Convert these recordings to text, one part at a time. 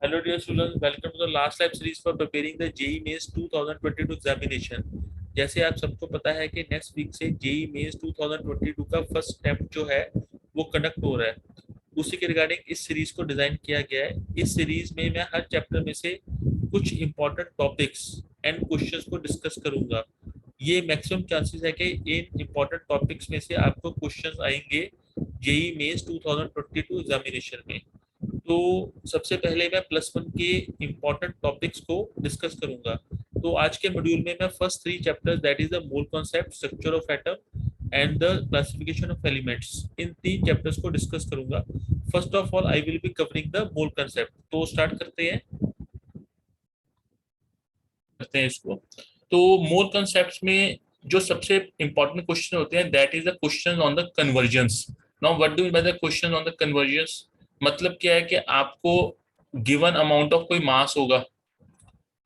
Hello dear students, welcome to the last lab series for preparing the JEE Mains 2022 examination। जैसे आप सबको पता है कि नेक्स्ट वीक से JEE Mains 2022 का फर्स्ट अटेम्प्ट जो है वो कंडक्ट हो रहा है। उसी के रिगार्डिंग इस सीरीज को डिजाइन किया गया है। इस सीरीज में मैं हर चैप्टर में से कुछ इंपॉर्टेंट टॉपिक्स एंड क्वेश्चंस को डिस्कस करूंगा। ये मैक्सिमम चांसेस है कि इन इंपॉर्टेंट टॉपिक्स में से आपको क्वेश्चंस आएंगे JEE Mains 2022 एग्जामिनेशन में। तो सबसे पहले मैं प्लस वन के इम्पोर्टेंट टॉपिक्स को डिस्कस करूंगा। तो आज के मॉड्यूल में मैं first three chapters that is the mole concept, structure of atom and the classification of elements, इन तीन चैप्टर्स को डिस्कस करूंगा। First of all I will be covering the mole concept. तो स्टार्ट करते हैं इसको। तो मोल कॉन्सेप्ट्स में जो सबसे इंपॉर्टेंट क्वेश्चन होते हैं that is the question on the convergence. Now what do mean by the question on the convergence? मतलब क्या है कि आपको गिवन अमाउंट ऑफ कोई मास होगा,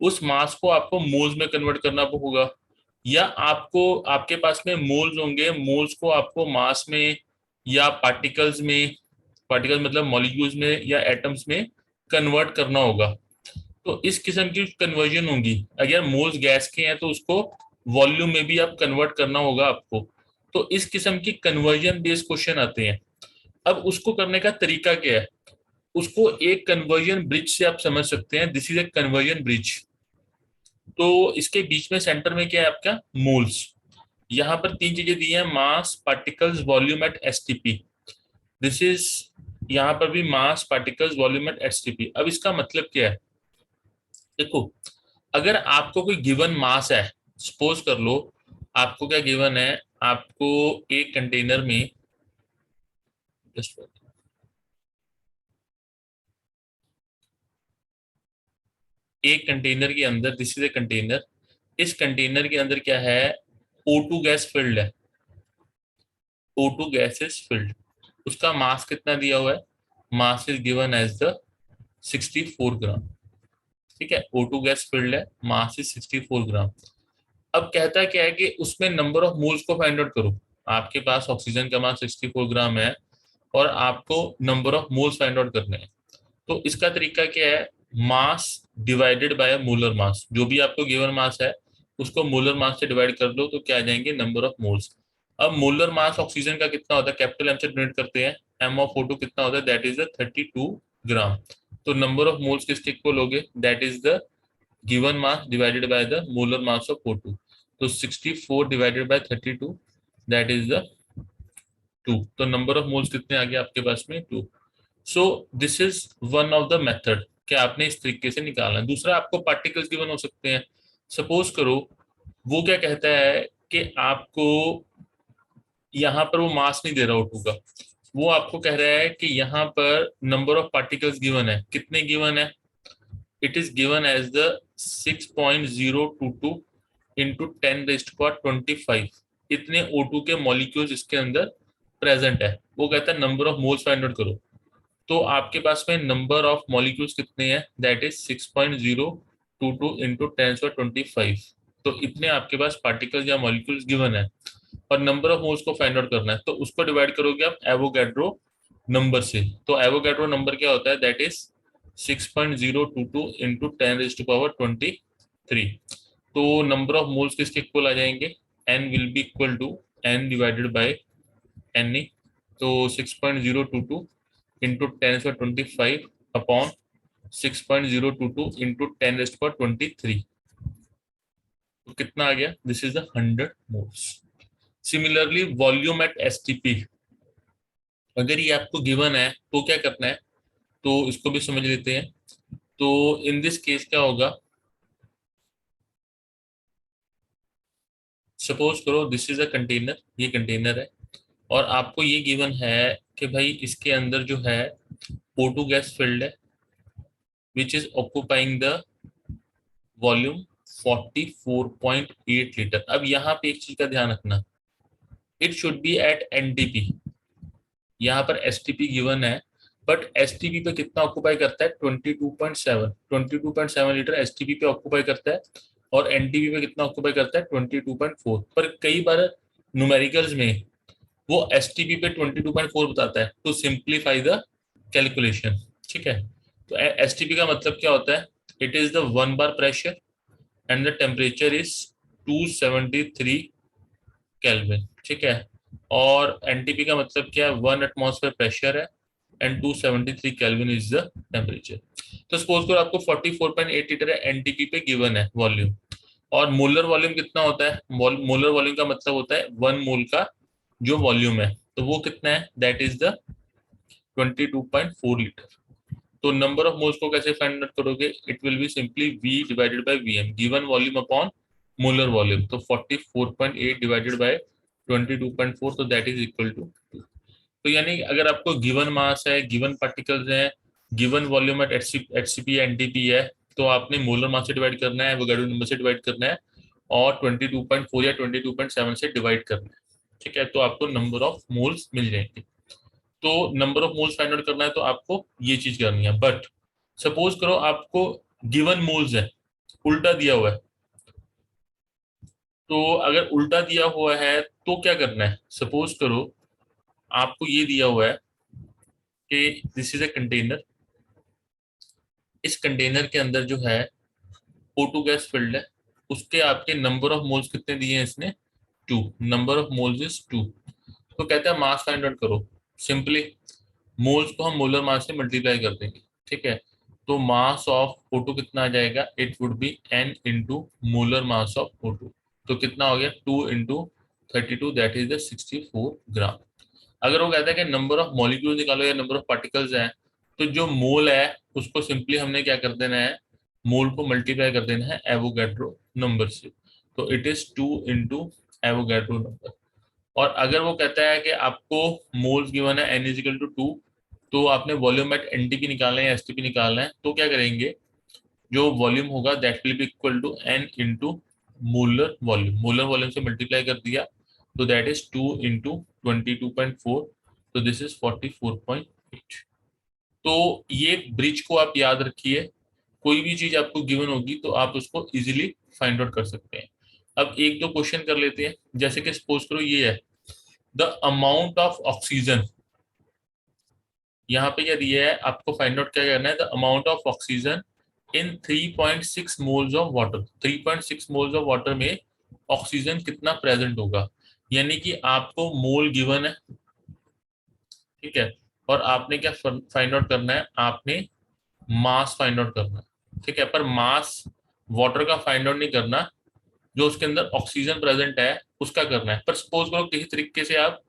उस मास को आपको मोल्स में कन्वर्ट करना होगा, या आपको आपके पास में मोल्स होंगे, मोल्स को आपको मास में या पार्टिकल्स में, पार्टिकल्स मतलब मॉलिक्यूल्स में या एटम्स में कन्वर्ट करना होगा। तो इस किस्म की कन्वर्जन होगी। अगर मोल्स गैस के हैं तो उसको वॉल्यूम में भी आप कन्वर्ट करना होगा आपको। तो इस किस्म की कन्वर्जन बेस्ड क्वेश्चन आते हैं। अब उसको करने का तरीका क्या है, उसको एक कन्वर्जन ब्रिज से आप समझ सकते हैं। This is a conversion bridge. तो इसके बीच में सेंटर में क्या है आपका? मोल्स। यहाँ पर तीन चीजें दी हैं, mass, particles, volume at STP. This is, यहाँ पर भी mass, particles, volume at STP. अब इसका मतलब क्या है? देखो, अगर आपको कोई गिवन मास है, सपोज कर लो आपको क्या गिवन है, आपको एक कंटेनर में, एक कंटेनर के अंदर, दिस इज ए कंटेनर, इस कंटेनर के अंदर क्या है? O2 गैस फिल्ड है। O2 gas is filled. उसका मास कितना दिया हुआ है? Mass is given as the 64 gram. ठीक है, O2 गैस फिल्ड है, मास इज 64 ग्राम। अब कहता है क्या है कि उसमें नंबर ऑफ मोल्स को फाइंड आउट करो। आपके पास ऑक्सीजन का मास 64 ग्राम है और आपको number of moles find out करने हैं। तो इसका तरीका क्या है? मास डिवाइडेड बाय मोलर मास। जो भी आपको गिवन मास है उसको मोलर मास से डिवाइड कर दो तो क्या आ जाएंगे? Number of moles. अब मोलर मास ऑक्सीजन का कितना होता है? कैपिटल एम से डिनोट करते हैं। एम ऑफ O2 कितना होता है? दैट इज द 32 ग्राम। तो नंबर ऑफ मोल्स किसके इक्वल हो गए? That is the given mass divided by the molar mass of O2। तो 64 divided by 32, that is the 2। तो नंबर ऑफ मोल्स कितने आ गए आपके पास में? 2। So this is one of the method कि आपने इस तरीके से निकालना है। दूसरा, आपको पार्टिकल्स गिवन हो सकते हैं। सपोज करो वो क्या कहता है कि आपको यहाँ पर वो मास नहीं दे रहा O2 का, वो आपको कह रहा है कि यहाँ पर नंबर ऑफ पार्टिकल्स गिवन है। कितने गिवन है? It is given as the 6.022 into 10⁻25। इतने O2 के मॉलिक्यूल्स इसके अंदर प्रेजेंट है। वो कहता है number of moles find out करो। तो आपके पास में नंबर ऑफ मॉलिक्यूल्स कितने हैं? That is 6.022 into 10⁻25। तो इतने आपके पास पार्टिकल्स या मॉलिक्यूल्स गिवन है और नंबर ऑफ मोल्स को फाइंड आउट करना है। तो उसको डिवाइड करोगे आप एवोगैड्रो नंबर से। तो एवोगैड्रो नंबर क्या होता है? That is 6.022 into 10⁻23। तो नंबर ऑफ मोल्स किसके इक्वल आ जाएंगे? N will be equal to N divided by N E. तो 6.022 इंटू 10⁻25 अपॉन 6.022 इंटू 10⁻23। तो कितना आ गया? This is the 100 moles. Similarly volume at STP, अगर ये आपको गिवन है तो क्या करना है, तो इसको भी समझ लेते हैं। तो इन दिस केस क्या होगा, सपोज करो दिस इज अ कंटेनर, ये कंटेनर है और आपको ये गिवन है कि भाई इसके अंदर जो है O2 गैस फिल्ड है which is occupying the volume 44.8 litre. अब यहाँ पे एक चीज का ध्यान रखना, it should be at NTP. यहाँ पर एसटीपी गिवन है बट एसटीपी पे कितना ऑक्यूपाई करता है? 22.7 लीटर एसटीपी पे ऑक्यूपाई करता है और एनटीपी पे कितना ऑक्यूपाई करता है? 22.4। पर कई बार न्यूमेरिकल्स में वो एसटीपी पे 22.4 बताता है टू सिंप्लीफाई द कैलकुलेशन। ठीक है, तो एसटीपी का मतलब क्या होता है? It is the 1 bar pressure and the temperature is 273 kelvin, ठीक है। और एनटीपी का मतलब क्या है? 1 एटमॉस्फेयर प्रेशर है and 273 kelvin is the temperature. तो सपोज करो आपको 44.8 लीटर एनटीपी पे गिवन है वॉल्यूम, और मोलर वॉल्यूम कितना होता है? मोलर वॉल्यूम का मतलब होता है 1 मोल का जो वॉल्यूम है, तो वो कितना है? That is the 22.4 litre. तो नंबर ऑफ मोल्स को कैसे फाइंड आउट करोगे? It will be simply V divided by Vm, given volume upon molar volume. तो 44.8 डिवाइडेड बाय 22.4, तो दैट इज इक्वल टू 2। तो यानी अगर आपको गिवन मास है, गिवन पार्टिकल्स है, given volume at HCP NTP है, तो आपने मोलर मास से डिवाइड करना है, एवोगाड्रो नंबर से डिवाइड करना है, और 22.4 या 22.7 से डिवाइड करना है, ठीक है। तो आपको नंबर ऑफ मोल्स मिल जाएंगे। तो number of moles find out करना है तो आपको ये चीज करनी है। बट सपोज करो आपको गिवन मोल्स है, उल्टा दिया हुआ है, तो अगर उल्टा दिया हुआ है तो क्या करना है? सपोज करो आपको ये दिया हुआ है कि दिस इज ए कंटेनर, इस कंटेनर के अंदर जो है O2 गैस फिल्ड है, उसके आपके नंबर ऑफ मोल्स कितने दिए हैं इसने? 2। Number of moles is 2। तो कहते हैं मास फाइंड आउट करो। सिंपली मोल्स को हम मोलर मास से मल्टीप्लाई कर देंगे, ठीक है। तो मास ऑफ O2 कितना आ जाएगा? It would B n into molar mass of O2। तो कितना हो गया? 2 इंटू 32, दैट इज द 64 ग्राम। अगर वो कहता है कि नंबर ऑफ मॉलिक्यूल निकालो या नंबर ऑफ पार्टिकल्स हैं, तो जो मोल है उसको सिंपली हमने क्या कर देना है? मोल को मल्टीप्लाई कर देना है एवोगैड्रो नंबर से। तो it is 2 into Avogadro number. और अगर वो कहता है कि आपको मोल्स गिवन है n इजिकल टू 2, तो आपने वॉल्यूम एट एनटीपी निकालना है या एसटीपी निकालना है, तो क्या करेंगे? जो वॉल्यूम होगा that will be equal to n into molar volume, molar volume से मल्टीप्लाई कर दिया, तो दैट इज 2 इंटू 22.4, तो दिस इज 44.8। तो ये ब्रिज को आप याद रखिए, कोई भी चीज आपको गिवन होगी तो आप उसको इजीली फाइंड आउट कर सकते हैं। अब एक दो क्वेश्चन कर लेते हैं, जैसे कि सपोज करो ये है द अमाउंट ऑफ ऑक्सीजन। यहाँ पे क्या दिया है? आपको फाइंड आउट क्या करना है? The amount of oxygen in 3.6 moles of water. 3.6 moles of water में ऑक्सीजन कितना प्रेजेंट होगा? यानी कि आपको मोल गिवन है, ठीक है, और आपने क्या फाइंड आउट करना है? आपने मास फाइंड आउट करना है, ठीक है। पर मास वाटर का फाइंड आउट नहीं करना, जो उसके अंदर ऑक्सीजन प्रेजेंट है उसका करना है। पर सपोज करो किसी तरीके से आप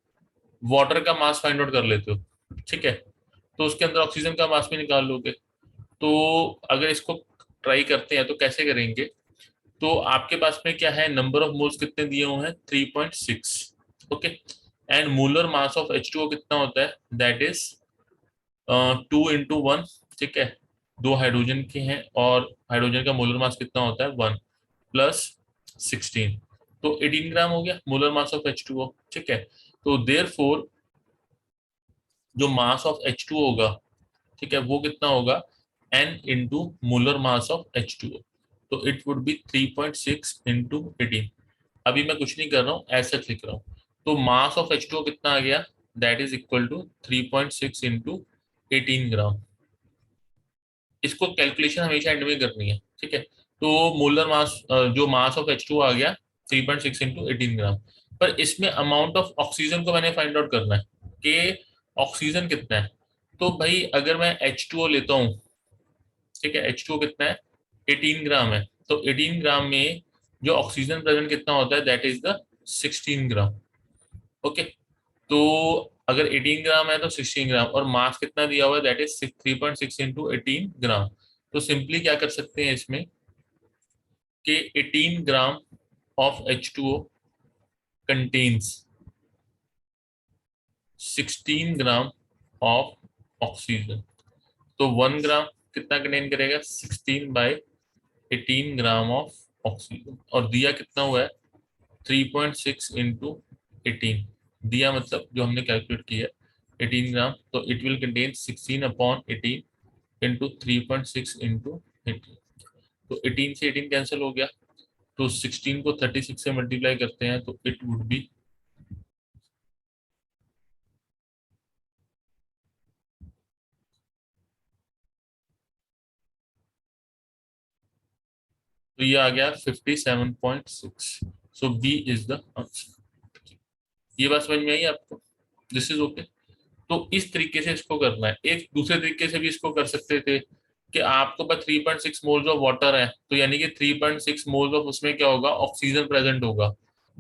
वाटर का मास फाइंड आउट कर लेते हो, ठीक है, तो उसके अंदर ऑक्सीजन का मास भी निकाल लोगे। तो अगर इसको ट्राई करते हैं तो कैसे करेंगे? तो आपके पास में क्या है? नंबर ऑफ मोल्स कितने दिए हुए हैं? 3.6, okay. And molar mass of H2O कितना होता है? दैट इज 2 इंटू 1, ठीक है। दो हाइड्रोजन के हैं और हाइड्रोजन का मोलर मास कितना होता है? 1 प्लस 16, तो 18 ग्राम हो गया मोलर मास ऑफ H2O, ठीक है। तो देयर फोर जो मास ऑफ H2O होगा, ठीक है, वो कितना होगा? n into molar mass of H2O। तो इट वुड बी 3.6 इंटू 18। अभी मैं कुछ नहीं कर रहा हूँ, ऐसा लिख रहा हूँ। तो मास ऑफ H2O कितना आ गया? That is equal to 3.6 into 18 gram. इसको कैलकुलेशन हमेशा एंड में करनी है, ठीक है। तो मोलर मास जो मास ऑफ H2O आ गया 3.6 इंटू 18 ग्राम। पर इसमें अमाउंट ऑफ ऑक्सीजन को मैंने फाइंड आउट करना है कि ऑक्सीजन कितना है। तो भाई अगर मैं H2O लेता हूँ, ठीक है, H2O कितना है? 18 ग्राम है। तो 18 ग्राम में जो ऑक्सीजन प्रेजेंट कितना होता है? That is the 16 gram, okay. तो अगर 18 ग्राम है तो 16 ग्राम, और मास कितना दिया हुआ है? दैट इज 3.6 इंटू 18 ग्राम। तो सिंपली क्या कर सकते हैं इसमें कि 18 gram of H2O contains 16 gram of oxygen. तो 1 ग्राम कितना कंटेन करेगा? 16/18 ग्राम ऑफ ऑक्सीजन। और दिया कितना हुआ है? 3.6 इंटू 18 दिया, मतलब जो हमने कैलकुलेट किया है 18 ग्राम, तो it will contain 16/18 into 3.6 into 18। तो 18 से 18 कैंसिल हो गया, तो 16 को 36 से मल्टीप्लाई करते हैं तो इट वुड बी तो ये आ गया 57.6. सो बी इज द आंसर. ये बात समझ में आई आपको? This is okay. तो इस तरीके से इसको करना है. एक दूसरे तरीके से भी इसको कर सकते थे कि आपको पास 3.6 मोल्स ऑफ वाटर है, तो यानी कि 3.6 मोल्स ऑफ उसमें क्या होगा, ऑक्सीजन प्रेजेंट होगा.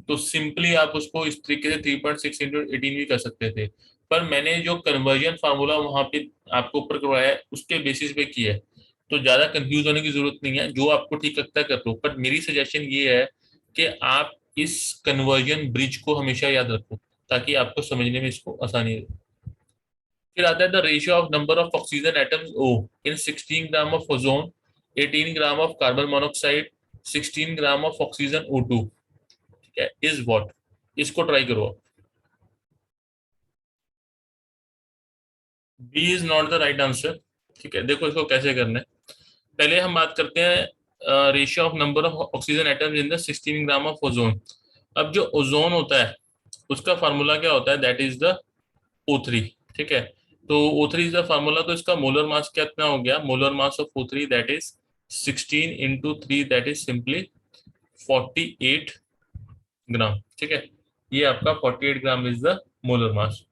तो सिंपली आप उसको इस तरीके से 3.6 इंटू 18 भी कर सकते थे. पर मैंने जो कन्वर्जन फार्मूला वहां पे आपको ऊपर करवाया है उसके बेसिस पे किया है. तो ज्यादा कंफ्यूज होने की जरूरत नहीं है, जो आपको ठीक लगता है कर लो. पर मेरी सजेशन ये है कि आप इस कन्वर्जन ब्रिज को हमेशा याद रखो, ताकि आपको समझने में इसको आसानी हो. फिर आता है the ratio of number of oxygen atoms O in 16 gram of ozone, 18 gram of carbon monoxide, 16 gram of oxygen O2. ठीक है, इज व्हाट. इसको ट्राई करो. B is not the right answer. ठीक है, देखो इसको कैसे करना है. पहले हम बात करते हैं ratio of number of oxygen atoms in the 16 gram of ozone. अब जो ओजोन होता है उसका फार्मूला क्या होता है, दैट इज द O3. ठीक है, तो O3 इज द फार्मूला. तो इसका मोलर मास कितना हो गया, molar mass of O3 that is 16 into 3 that is simply 48 ग्राम. ठीक है, ये आपका 48 gram is the molar mass.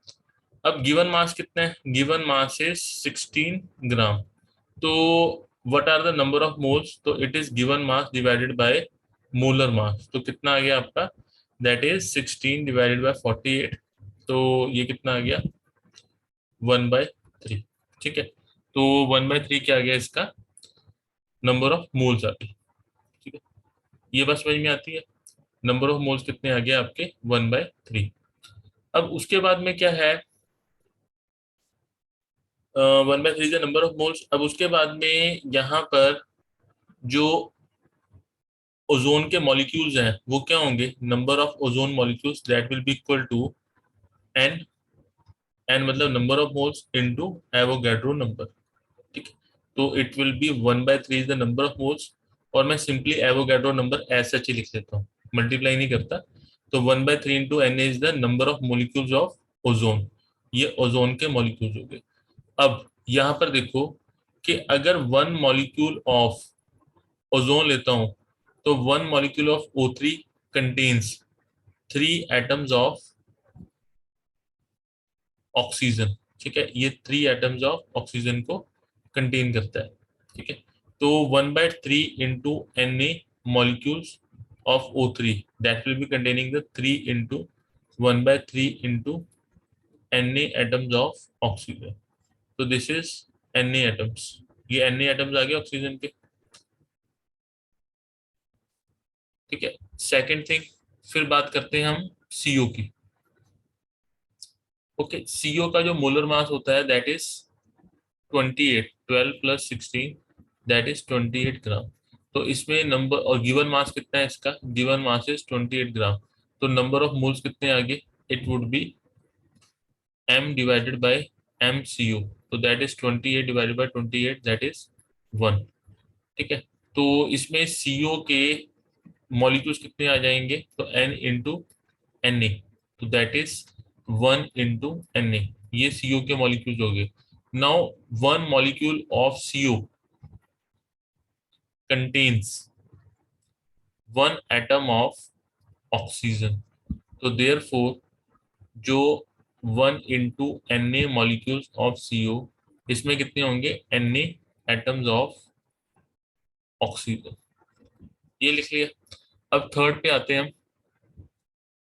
अब गिवन मास कितना है, गिवन मास इज 16 ग्राम. तो what are the number of moles, तो it is given mass divided by molar mass. तो कितना आ गया आपका, दैट इज 16 डिवाइडेड बाय 48. तो ये कितना आ गया, 1/3. ठीक है, तो 1/3 क्या आ गया इसका, नंबर ऑफ मोल्स आ गई. ठीक है, ये बस समझ में आती है. नंबर ऑफ मोल्स कितने आ गए आपके, 1/3. अब उसके बाद में क्या है, 1/3 is the number of moles. अब उसके बाद में यहाँ पर जो ओजोन के मॉलिक्यूल्स हैं वो क्या होंगे, number of ozone molecules that will be equal to N. N मतलब number of moles into Avogadro number. ठीक है, तो it will be 1/3 is the number of moles. और मैं simply Avogadro number as such ही लिख लेता हूँ, मल्टीप्लाई नहीं करता. तो 1/3 into N is the number of molecules of ozone. ये ओजोन के मॉलिक्यूल्स हो गए. अब यहाँ पर देखो कि अगर वन मॉलिक्यूल ऑफ ओजोन लेता हूं, तो one molecule of O3 contains 3 atoms of oxygen. ठीक है, ये 3 एटम्स ऑफ ऑक्सीजन को कंटेन करता है. ठीक है, तो 1/3 into Na molecules of O3 that will B containing the 3 into 1/3 into Na atoms of oxygen. तो दिस इज Na एटम्स. ये Na एटम्स आ गए ऑक्सीजन के. ठीक है, सेकेंड थिंग, फिर बात करते हैं हम CO की. ओके, CO का जो मोलर मास होता है that is 28. 12 plus 16 that is 28 ग्राम. तो इसमें नंबर और गिवन मास कितना है इसका, गिवन मास इज 28 ग्राम. तो नंबर ऑफ मोल्स कितने आगे, it would B m divided by MCO. तो that is 28 divided by 28 that is 1. ठीक है, तो इसमें CO के मॉलिक्यूल्स कितने आ जाएंगे, तो n इंटू Na. तो दैट इज 1 इंटू Na. ये CO के मॉलिक्यूल्स हो गए. Now one molecule of CO contains 1 atom of oxygen. तो देयरफॉर जो 1 into Na molecules of CO, इसमें कितने होंगे, Na एटम्स ऑफ ऑक्सीजन. ये लिख लिया. अब थर्ड पे आते हैं हम.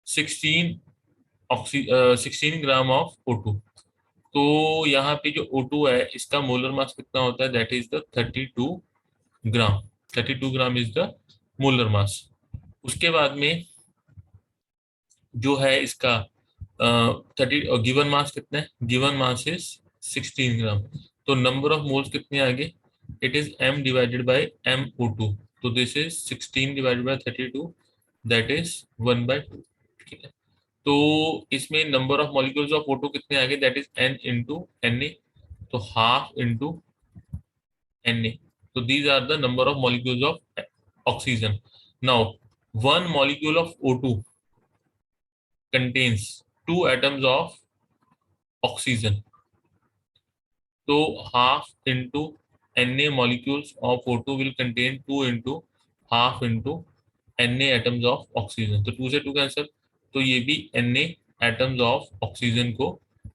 16 16 ग्राम ऑफ O2. तो यहाँ पे जो O2 है इसका मोलर मास कितना होता है, that is the 32 gram. 32 gram is the molar mass. उसके बाद में जो है इसका 30 गिवन मास कितना है, गिवन मास इज 16 ग्राम. तो नंबर ऑफ मोल्स कितने आगे, it is m divided by MO2. तो this is 16 divided by 32 that is 1/2. ठीक है, तो इसमें number of molecules of O2 कितने आगे, that is n into Na. तो half into Na. So these are the number of molecules of oxygen. Now, one molecule of O2 contains 2 atoms of oxygen. So half into Na molecules of O2 will contain 2 into half into Na atoms of oxygen. तो 2 से 2 cancel, तो ये भी Na atoms of oxygen को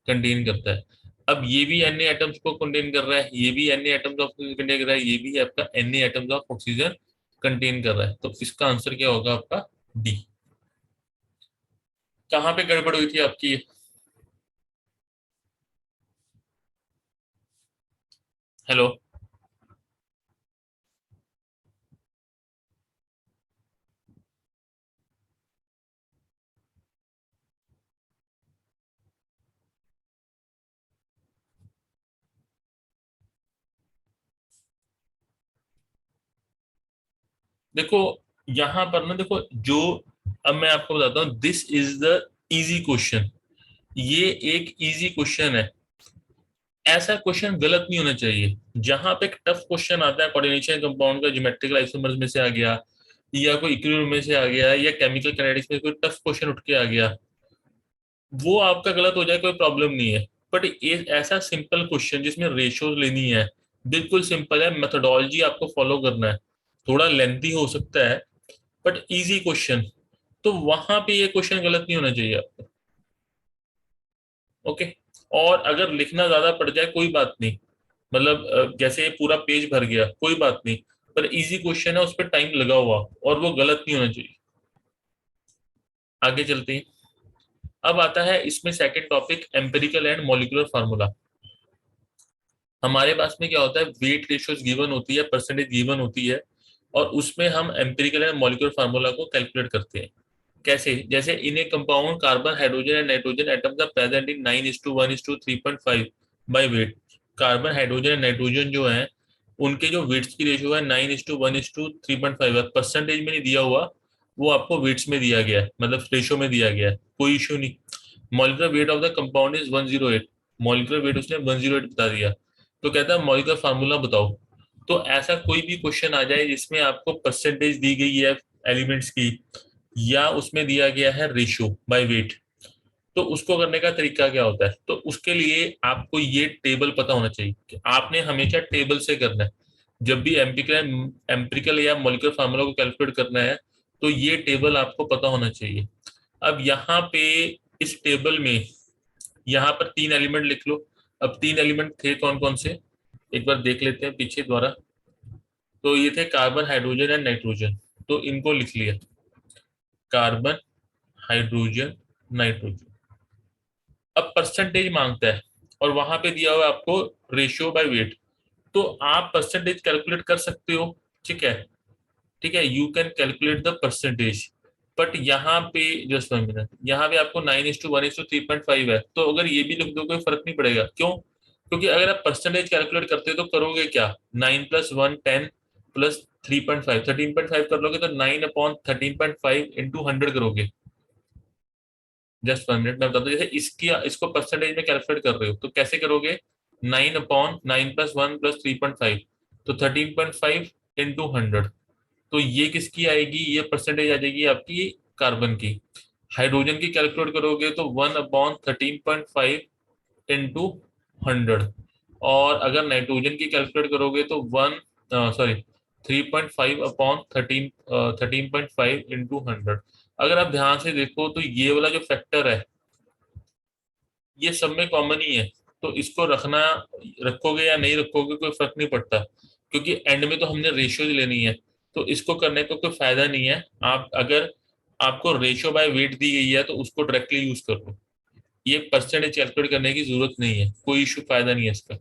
contain करता है। अब ये भी Na एटम्स को कंटेन कर रहा है, ये भी Na atoms of oxygen contain कर रहा है, ये भी आपका Na atoms of oxygen contain कर रहा है। तो इसका आंसर क्या होगा आपका? डी। कहाँ पे गड़बड़ हुई थी आपकी? हेलो। देखो यहाँ पर ना, देखो जो, अब मैं आपको बताता हूँ, this is the easy question. ये एक इजी क्वेश्चन है। ऐसा क्वेश्चन गलत नहीं होना चाहिए। जहां पे एक टफ क्वेश्चन आता है, कोऑर्डिनेशन कंपाउंड का ज्योमेट्रिकल आइसोमर्स में से आ गया, या कोई इक्विलिब्रियम में से आ गया, या केमिकल काइनेटिक्स में कोई टफ क्वेश्चन उठ के आ गया, वो आपका गलत हो जाए कोई प्रॉब्लम नहीं है। बट ऐसा सिंपल क्वेश्चन जिसमें रेशियोज लेनी है, बिल्कुल सिंपल है, मेथोडोलॉजी आपको फॉलो करना है, थोड़ा लेंथी हो सकता है बट इजी क्वेश्चन, तो वहां पे ये क्वेश्चन गलत नहीं होना चाहिए आपको। ओके। और अगर लिखना ज्यादा पड़ जाए कोई बात नहीं, मतलब जैसे ये पूरा पेज भर गया कोई बात नहीं, पर इजी क्वेश्चन है, उस पर टाइम लगा हुआ, और वो गलत नहीं होना चाहिए। आगे चलते हैं। अब आता है इसमें second topic, empirical and molecular formula. हमारे पास में क्या होता है, वेट रेशियोज गिवन होती है, परसेंटेज गिवन होती है, और उसमें हम एम्पिरिकल एंड मॉलिक्यूलर फार्मूला को कैलकुलेट करते हैं। कैसे? जैसे in a compound carbon hydrogen and nitrogen atoms are present in 9:1:3.5 by weight. Carbon hydrogen and nitrogen जो है, उनके जो वेट्स की रेशियो है 9:1:3.5 है, परसेंटेज में नहीं दिया हुआ, वो आपको वेट्स में दिया गया है, मतलब रेशियो में दिया गया है, कोई इश्यू नहीं। Molecular weight of the compound is 108। Molecular weight उसने 108 बता दिया। तो कहता है मॉलिक्यूलर फार्मूला बताओ। तो ऐसा कोई भी क्वेश्चन आ जाए जिसमें आपको परसेंटेज दी गई है एलिमेंट्स की, या उसमें दिया गया है रेशियो बाय वेट, तो उसको करने का तरीका क्या होता है? तो उसके लिए आपको ये टेबल पता होना चाहिए कि आपने हमेशा टेबल से करना है। जब भी एम्पिरिकल एम्पिरिकल या मॉलिक्यूलर फार्मूला को कैलकुलेट करना है, तो ये टेबल आपको पता होना चाहिए। अब यहाँ पे इस टेबल में, यहाँ पर 3 एलिमेंट लिख लो। अब 3 एलिमेंट थे कौन कौन से, एक बार देख लेते हैं पीछे द्वारा। तो ये थे कार्बन हाइड्रोजन एंड नाइट्रोजन, तो इनको लिख लिया, कार्बन हाइड्रोजन नाइट्रोजन। अब परसेंटेज मांगता है, और वहां पे दिया हुआ है आपको रेशियो बाय वेट, तो आप परसेंटेज कैलकुलेट कर सकते हो। ठीक है, ठीक है, you can calculate the percentage. But यहाँ पे जस्ट 1 मिनट, यहाँ पे आपको 9:1:3.5 है, तो अगर ये भी लिख दो कोई फर्क नहीं पड़ेगा। क्यों? क्योंकि अगर आप परसेंटेज कैलकुलेट करते हो तो करोगे क्या, 9+1 10 प्लस 3.5 13.5 कर लोगे, तो 9/13.5 इंटू 100 करोगे। जस्ट 1 मिनट में बताता हूँ। जैसे इसकी, इसको परसेंटेज में कैलकुलेट कर रहे हो तो कैसे करोगे, 9/9+1+3.5, तो 13.5 इंटू 100। तो ये किसकी आएगी, ये परसेंटेज आ जाएगी आपकी कार्बन की। हाइड्रोजन की कैलकुलेट करोगे तो 1/13.5 इंटू 100। और अगर नाइट्रोजन की कैलकुलेट करोगे तो 13.5 इंटू 100। अगर आप ध्यान से देखो तो ये वाला जो फैक्टर है, ये सब में कॉमन ही है। तो इसको रखना, रखोगे या नहीं रखोगे कोई फर्क नहीं पड़ता, क्योंकि एंड में तो हमने रेशियो लेनी है। तो इसको करने का कोई फायदा नहीं है। आप अगर, आपको रेशियो बाय वेट दी गई है तो उसको डायरेक्टली यूज कर लो, ये परसेंटेज कैलकुलेट करने की जरूरत नहीं है, कोई इशू, फायदा नहीं है इसका।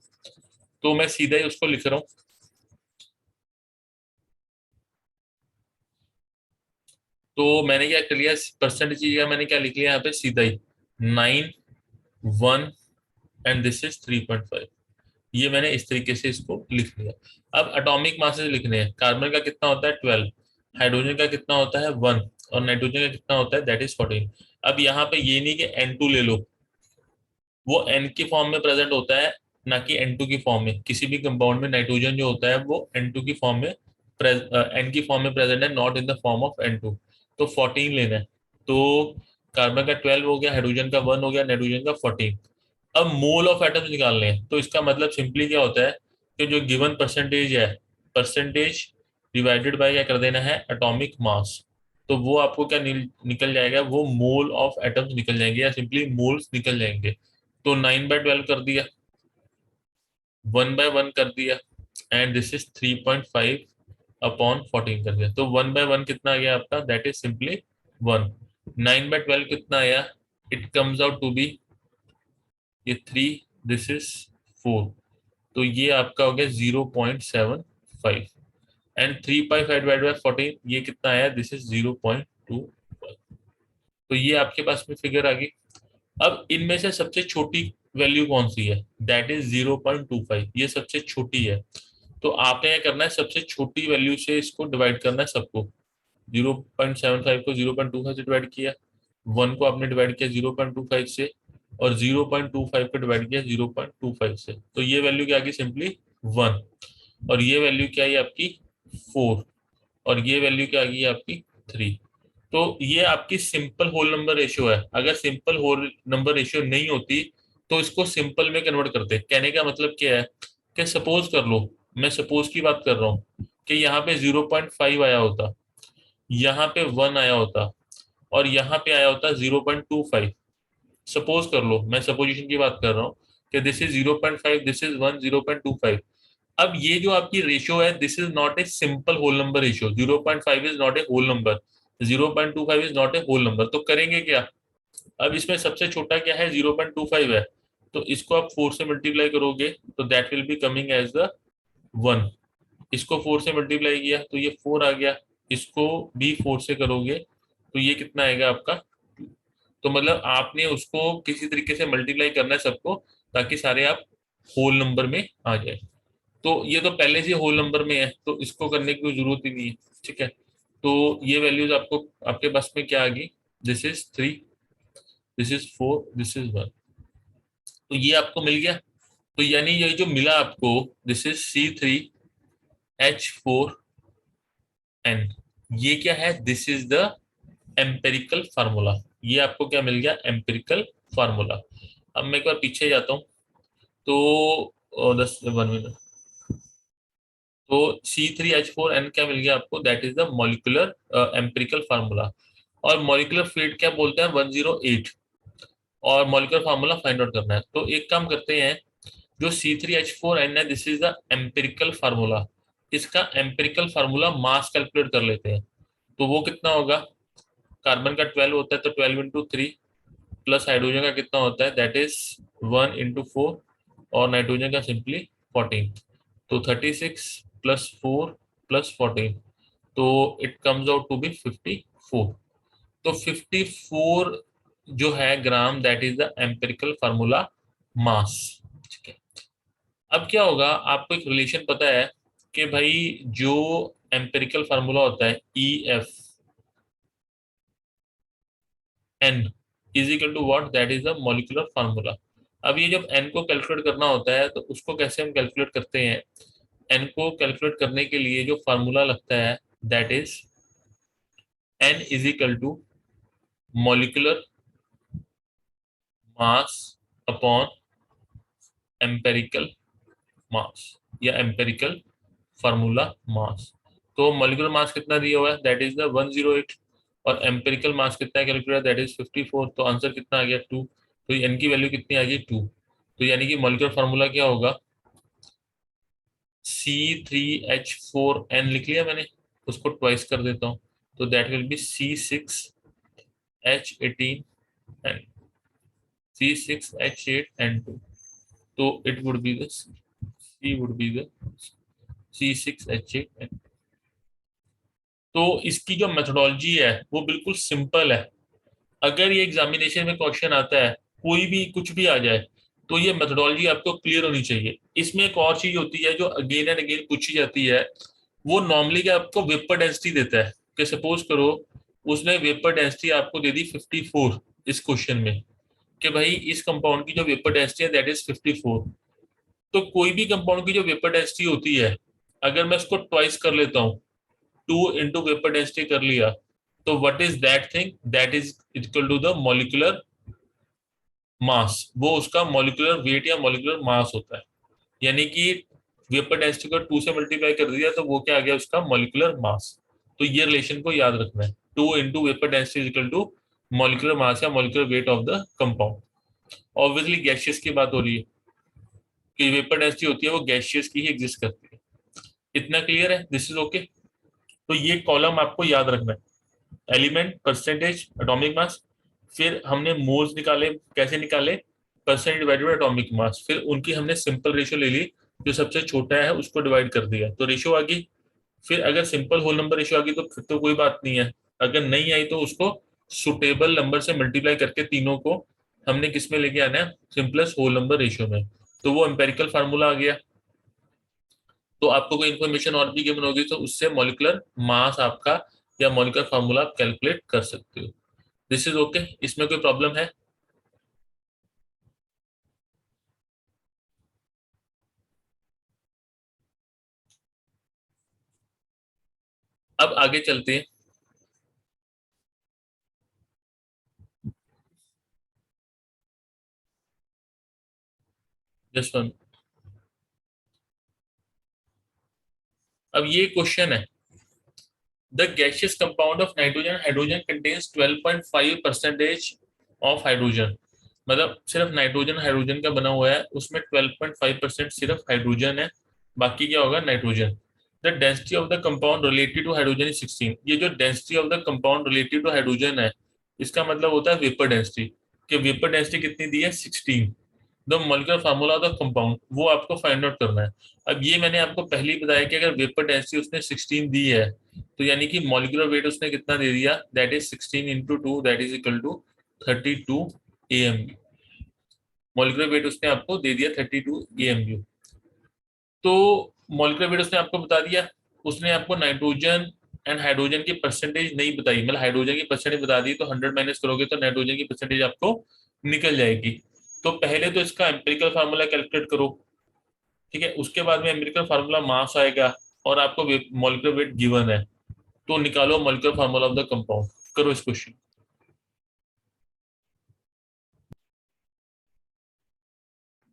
तो मैं सीधा ही उसको लिख रहा हूँ। तो मैंने क्या कर लिया, परसेंटेज का मैंने क्या लिख लिया यहाँ पे सीधा ही, 9 1 एंड दिस इज 3.5। ये मैंने इस तरीके से इसको लिख लिया। अब एटॉमिक मासेस लिखने हैं। कार्बन का कितना होता है 12, हाइड्रोजन का कितना होता है 1, और नाइट्रोजन का कितना होता है दैट इज 14। अब यहाँ पे ये नहीं कि N2 ले लो, वो N की फॉर्म में प्रेजेंट होता है, ना कि N2 की फॉर्म में। किसी भी कंपाउंड में नाइट्रोजन जो होता है वो N2 की फॉर्म में, N की फॉर्म में प्रेजेंट है, not in the form of N2। तो 14 लेना है। तो कार्बन का 12 हो गया, हाइड्रोजन का 1 हो गया, नाइट्रोजन का 14। अब मोल ऑफ एटम्स निकालने हैं, तो इसका मतलब सिंपली क्या होता है कि जो गिवन परसेंटेज है, परसेंटेज डिवाइडेड बाय क्या कर देना है, एटॉमिक मास। तो वो आपको क्या निकल जाएगा, वो मोल ऑफ एटम्स निकल जाएंगे या सिंपली मोल्स निकल जाएंगे। तो 9/12 कर दिया, 1/1 कर दिया, एंड दिस इज 3.5/14 कर दिया। तो 1/1 कितना आ गया आपका, दैट इज सिंपली 1। 9/12 कितना आया, it comes out to be ये 3, दिस इज 4। तो ये आपका हो गया 0.75, एंड 3.5/14 ये कितना आया, दिस इज 0.2। तो ये आपके पास में फिगर आ गई। अब इनमें से सबसे छोटी वैल्यू कौन सी है, दैट इज 0.25, ये सबसे छोटी है। तो आपने क्या करना है, सबसे छोटी वैल्यू से इसको डिवाइड करना है सबको। 0.75 को 0.25 से डिवाइड किया, 1 को आपने डिवाइड किया 0.25 से, और 0.25 को डिवाइड किया 0.25 से। तो ये वैल्यू क्या आ गई, सिंपली 1। और ये वैल्यू क्या है आपकी 4, और ये वैल्यू क्या आ गई आपकी 3। तो ये आपकी सिंपल होल नंबर रेशियो है। अगर सिंपल होल नंबर रेशियो नहीं होती तो इसको सिंपल में कन्वर्ट करते। कहने का मतलब क्या है कि सपोज कर लो, मैं सपोज की बात कर रहा हूँ कि यहाँ पे 0.5 आया होता, यहाँ पे 1 आया होता, और यहाँ पे आया होता 0.25। सपोज कर लो, मैं सपोजिशन की बात कर रहा हूँ कि दिस इज 0.5, दिस इज 1, 0.25। अब ये जो आपकी रेशियो है, this is not a simple whole number ratio. 0.5 is not a whole number, 0.25 is not a whole number. तो करेंगे क्या, अब इसमें सबसे छोटा क्या है, 0.25 है। तो इसको आप 4 से मल्टीप्लाई करोगे तो that will be coming as the 1। इसको 4 से मल्टीप्लाई किया तो ये 4 आ गया, इसको भी 4 से करोगे तो ये कितना आएगा आपका 2। तो मतलब आपने उसको किसी तरीके से मल्टीप्लाई करना है सबको, ताकि सारे आप होल नंबर में आ जाए। तो ये तो पहले से होल नंबर में है, तो इसको करने की कोई जरूरत ही नहीं है। ठीक है, तो ये वैल्यूज आपको आपके पास में क्या आ गई, this is 3, this is 4, this is 1। तो ये आपको मिल गया। तो यानी ये जो मिला आपको, दिस इज C3H4n, ये क्या है, this is the empirical formula. ये आपको क्या मिल गया, एम्पेरिकल फार्मूला। अब मैं एक बार पीछे जाता हूँ। तो 1 मिनट। तो C3H4n क्या मिल गया आपको, that is the molecular empirical formula. और मॉलिक्यूलर वेट क्या बोलते हैं, 108। और मॉलिक्यूलर फार्मूला फाइंड आउट करना है। तो एक काम करते हैं, जो C3H4n है, this is the empirical formula. इसका एम्पिरिकल फार्मूला मास कैलकुलेट कर लेते हैं। तो वो कितना होगा, कार्बन का 12 होता है तो 12 × 3, प्लस हाइड्रोजन का कितना होता है, दैट इज 1 × 4, और नाइट्रोजन का सिंपली 14। तो 36 + 4 + 14, तो it comes out to be 54। तो 54 जो है gram, that is the empirical formula mass. ठीक है, अब क्या होगा, आपको एक रिलेशन पता है कि भाई जो एम्पिरिकल फार्मूला होता है EFn is equal to what, that is the molecular formula. अब ये जब n को कैलकुलेट करना होता है तो उसको कैसे हम कैलकुलेट करते हैं, n को कैलकुलेट करने के लिए जो फार्मूला लगता है, that is n is equal to molecular mass upon empirical mass, या एम्पेरिकल फार्मूला मास। तो मॉलिक्यूलर मास कितना दिया हुआ है, दैट इज द 108, और एम्पेरिकल मास कितना है कैलकुलेट, दैट इज 54। तो आंसर कितना आ गया 2। तो एन की वैल्यू कितनी आ गई 2। तो यानी कि मॉलिक्यूलर फार्मूला क्या होगा, C3H4n लिख लिया मैंने, उसको ट्वाइस कर देता हूँ, तो that will B C6H18n, C6H8n2। तो it would be the C would be the C6H8n। तो इसकी जो मेथोडोलॉजी है वो बिल्कुल सिंपल है। अगर ये एग्जामिनेशन में क्वेश्चन आता है, कोई भी कुछ भी आ जाए, तो ये मेथोडोलॉजी आपको क्लियर होनी चाहिए। इसमें एक और चीज होती है जो अगेन एंड अगेन पूछी जाती है, वो नॉर्मली क्या आपको वेपर डेंसिटी देता है। कि सपोज करो उसने वेपर डेंसिटी आपको दे दी 54 इस क्वेश्चन में, कि भाई इस कंपाउंड की जो वेपर डेंसिटी है दैट इज 54। तो कोई भी कंपाउंड की जो वेपर डेंसिटी होती है, अगर मैं उसको ट्वाइस कर लेता हूँ, 2 × वेपर डेंसिटी कर लिया, तो what is that thing, that is equal to the molecular mass. वो उसका मॉलिक्यूलर वेट या मॉलिक्यूलर मास होता है। यानी कि वेपर डेंसिटी को 2 से मल्टीप्लाई कर दिया तो वो क्या आ गया, उसका मॉलिक्यूलर मास। तो ये रिलेशन को याद रखना है, 2 into vapour density is equal to molecular mass या molecular weight of the compound. Obviously gaseous की बात हो रही है कि वेपर डेंसिटी होती है वो गैसियस की ही एग्जिस्ट करती है। इतना क्लियर है, दिस इज ओके। तो ये कॉलम आपको याद रखना है, एलिमेंट, परसेंटेज, एटॉमिक मास। फिर हमने मोल्स निकाले, कैसे निकाले, percent divided by atomic mass. फिर उनकी हमने सिंपल रेशियो ले ली, जो सबसे छोटा है उसको डिवाइड कर दिया तो रेशियो आ गई। फिर अगर सिंपल होल नंबर रेशियो आ गई तो फिर तो कोई बात नहीं है, अगर नहीं आई तो उसको सुटेबल नंबर से मल्टीप्लाई करके तीनों को हमने किस में लेके आना है, सिंपलेस्ट होल नंबर रेशियो में। तो वो एम्पेरिकल फार्मूला आ गया। तो आपको कोई इन्फॉर्मेशन और भी गिवन होगी तो उससे मॉलिक्यूलर मास आपका या मॉलिक्यूलर फार्मूला आप कैलकुलेट कर सकते हो। दिस इज ओके, इसमें कोई प्रॉब्लम है? अब आगे चलते हैं। Just one. अब ये क्वेश्चन है, the gaseous compound of nitrogen hydrogen contains 12.5 percentage of hydrogen. मतलब सिर्फ नाइट्रोजन हाइड्रोजन का बना हुआ है, उसमें 12.5% सिर्फ हाइड्रोजन है, बाकी क्या होगा, nitrogen. The density of the compound related to hydrogen is 16। ये जो density of the compound related to hydrogen है, इसका मतलब होता है वेपर डेंसिटी, कि वेपर डेंसिटी कितनी दी है, 16। The molecular formula of the compound वो आपको फाइंड आउट करना है। अब ये मैंने आपको पहले ही बताया कि अगर वेपर डेंसिटी उसने 16 दी है, तो यानी कि मॉलिक्यूलर वेट उसने कितना दे दिया, that is 16 into 2, that is equal to 32 AMU। Molecular weight उसने आपको दे दिया 32 AMU। तो मॉलिक्यूलर वेट उसने आपको बता दिया, उसने आपको नाइट्रोजन एंड हाइड्रोजन की परसेंटेज नहीं बताई, मतलब हाइड्रोजन की परसेंटेज बता दी तो 100 माइनस करोगे तो नाइट्रोजन की परसेंटेज आपको निकल जाएगी। तो पहले तो इसका एम्पिरिकल फार्मूला कैलकुलेट करो, ठीक है, उसके बाद में एम्पिरिकल फार्मूला मास आएगा, और आपको मॉलिक्यूलर वेट गिवन है, तो निकालो molecular formula of the compound. करो इस question.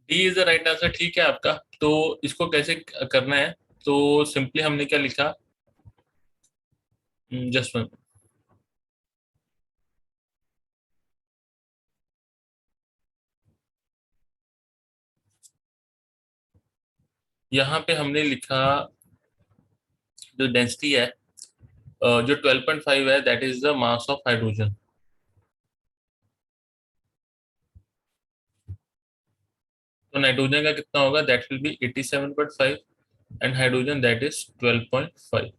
D is the right answer, ठीक है आपका। तो इसको कैसे करना है, तो सिंपली हमने क्या लिखा, जस्ट वन। यहाँ पे हमने लिखा जो डेंसिटी है, जो 12.5 है, that is the mass of hydrogen. तो नाइट्रोजन का कितना होगा, that will B 87.5, and hydrogen that is 12.5।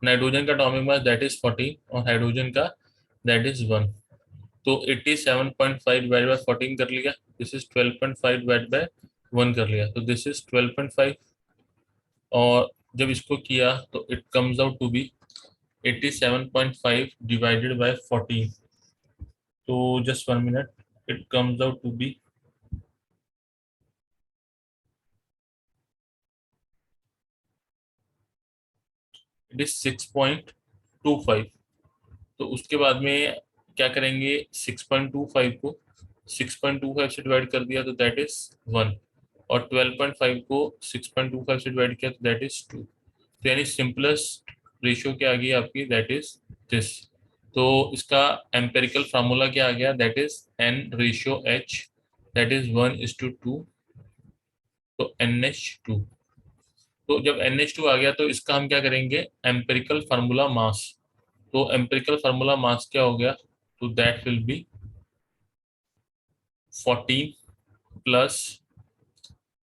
Nitrogen का एटॉमिक मास दैट इज 14 और हाइड्रोजन का दैट इज 1। तो 87.5 डिवाइड बाय 14 कर लिया, दिस इज 12.5 डिवाइड बाय 1 कर लिया, तो दिस इज 12.5। और जब इसको किया तो it comes out to be 87.5 divided by 14। तो just 1 minute, it comes out to be, it is 6.25। तो उसके बाद में क्या करेंगे, 6.25 को 6.25 से डिवाइड कर दिया तो दैट इज 1, और 12.5 को 6.25 से डिवाइड किया तो दैट इज 2। तो यानी सिंपलेस्ट रेशियो क्या आ गई आपकी, दैट इज दिस। तो इसका एम्पेरिकल फार्मूला क्या आ गया, that is N/H, that is 1:2, तो NH2। तो जब NH2 आ गया तो इसका हम क्या करेंगे, एम्पेरिकल फार्मूला मास। तो एम्पिरिकल फार्मूला मास क्या हो गया, तो that will B 14 plus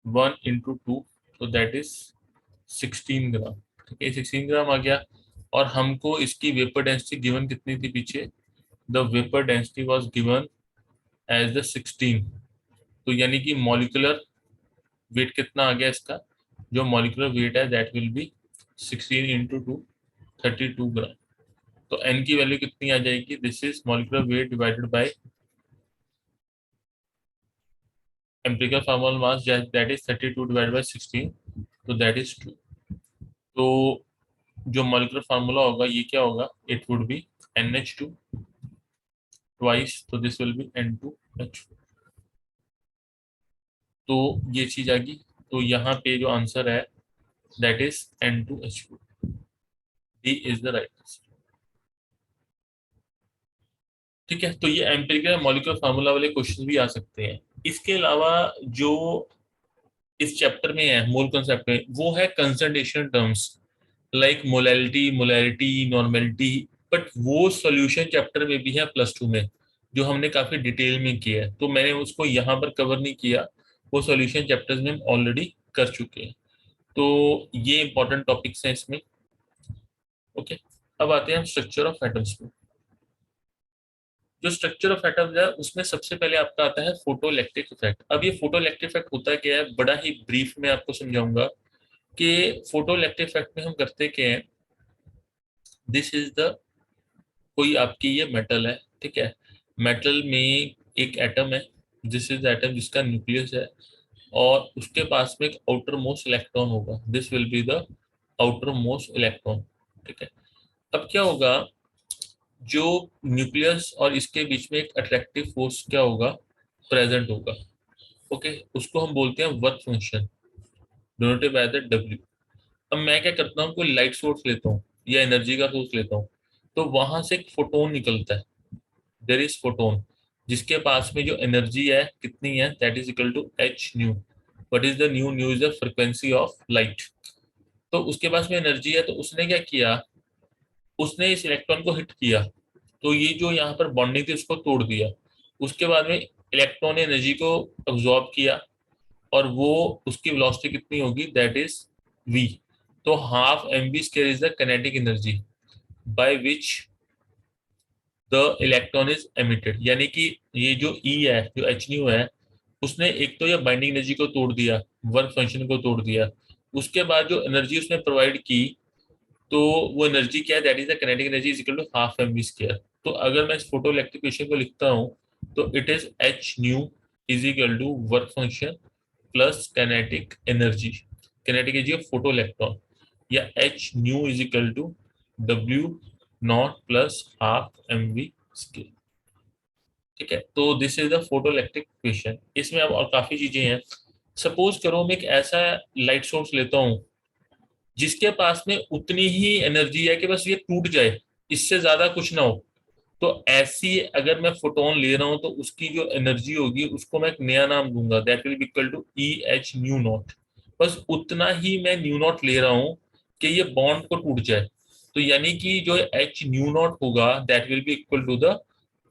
1 into 2, तो दैट इज 16 ग्राम। ठीक है, 16 ग्राम आ गया। और हमको इसकी वेपर डेंसिटी गिवन कितनी थी पीछे, the vapour density was given as the 16। तो यानी कि मॉलिक्यूलर वेट कितना आ गया इसका, जो मॉलिक्यूलर वेट है दैट विल बी 16 इंटू 2, 32 ग्राम। तो एन की वैल्यू कितनी आ जाएगी, this is molecular weight divided by empirical formal mass, that is 32 divided by 16, तो that is 2। तो जो मॉलिक्यूलर फार्मूला होगा ये क्या होगा, it would B NH2 twice, तो दिस विल बी N2H2। तो ये चीज आ गई। तो यहाँ पे जो आंसर है that is N2H2। D is the right answer. ठीक है, तो ये एम्पिरिकल मॉलिक्यूलर फार्मूला वाले क्वेश्चन भी आ सकते हैं। इसके अलावा जो इस चैप्टर में है मोल कॉन्सेप्ट में, वो है concentration terms like molality, molarity, normality. But वो सॉल्यूशन चैप्टर में भी है +2 में, जो हमने काफी डिटेल में किया है, तो मैंने उसको यहाँ पर कवर नहीं किया। वो सॉल्यूशन चैप्टर्स में हम ऑलरेडी कर चुके हैं। तो ये इंपॉर्टेंट टॉपिक्स हैं इसमें। ओके, अब आते हैं हम स्ट्रक्चर ऑफ एटम्स में। जो स्ट्रक्चर ऑफ एटम्स है उसमें सबसे पहले आपका आता है फोटोइलेक्ट्रिक इफेक्ट। अब ये फोटोइलेक्ट्रिक इफेक्ट होता क्या है, बड़ा ही ब्रीफ में आपको समझाऊंगा कि फोटोइलेक्ट्रिक इफेक्ट में हम करते क्या है। दिस इज द, कोई आपकी ये मेटल है, ठीक है। मेटल में एक एटम है, दिस इज एटम जिसका न्यूक्लियस है, और उसके पास में एक आउटर मोस्ट इलेक्ट्रॉन होगा, this will be the outer most electron. ठीक है, अब क्या होगा, जो न्यूक्लियस और इसके बीच में एक अट्रैक्टिव फोर्स क्या होगा, प्रेजेंट होगा। ओके, उसको हम बोलते हैं work function, denoted by the W। अब मैं क्या करता हूँ, कोई लाइट सोर्स लेता हूँ या एनर्जी का सोर्स लेता हूँ, तो वहां से एक फोटोन निकलता है, देर इज फोटोन, जिसके पास में जो एनर्जी है कितनी है, that is equal to H nu. What is the nu, nu is the frequency of light. तो उसके पास में एनर्जी है, तो उसने क्या किया, उसने इस इलेक्ट्रॉन को हिट किया, तो ये जो यहाँ पर बॉन्डिंग थी उसको तोड़ दिया। उसके बाद में इलेक्ट्रॉन ने एनर्जी को अब्जॉर्ब किया, और वो उसकी वेलोसिटी कितनी होगी, दैट इज v। तो half mv² is the kinetic energy by which the electron is emitted. यानी कि ये जो E है, जो एच न्यू है, उसने एक तो ये बाइंडिंग एनर्जी को तोड़ दिया, वर्क फंक्शन को तोड़ दिया। उसके बाद जो एनर्जी उसने प्रोवाइड की, तो वो एनर्जी क्या है, that is the kinetic energy is equal to half mv²। तो अगर मैं इस फोटो इलेक्ट्रिक को लिखता हूँ, तो it is H nu is equal to work function plus kinetic energy, kinetic energy of photo electron, या h nu is equal to W0 प्लस हाफ mv²। ठीक है, तो this is the photo electric equation. इसमें अब और काफी चीजें हैं। सपोज करो मैं एक ऐसा लाइट सोर्स लेता हूँ जिसके पास में उतनी ही एनर्जी है कि बस ये टूट जाए, इससे ज्यादा कुछ ना हो। तो ऐसी अगर मैं फोटोन ले रहा हूं, तो उसकी जो एनर्जी होगी उसको मैं एक नया नाम दूंगा, that will be equal to E H nu nought. बस उतना ही मैं न्यू नॉट ले रहा हूं कि ये बॉन्ड को टूट जाए। तो यानी कि जो एच न्यू नॉट होगा, that will be equal to the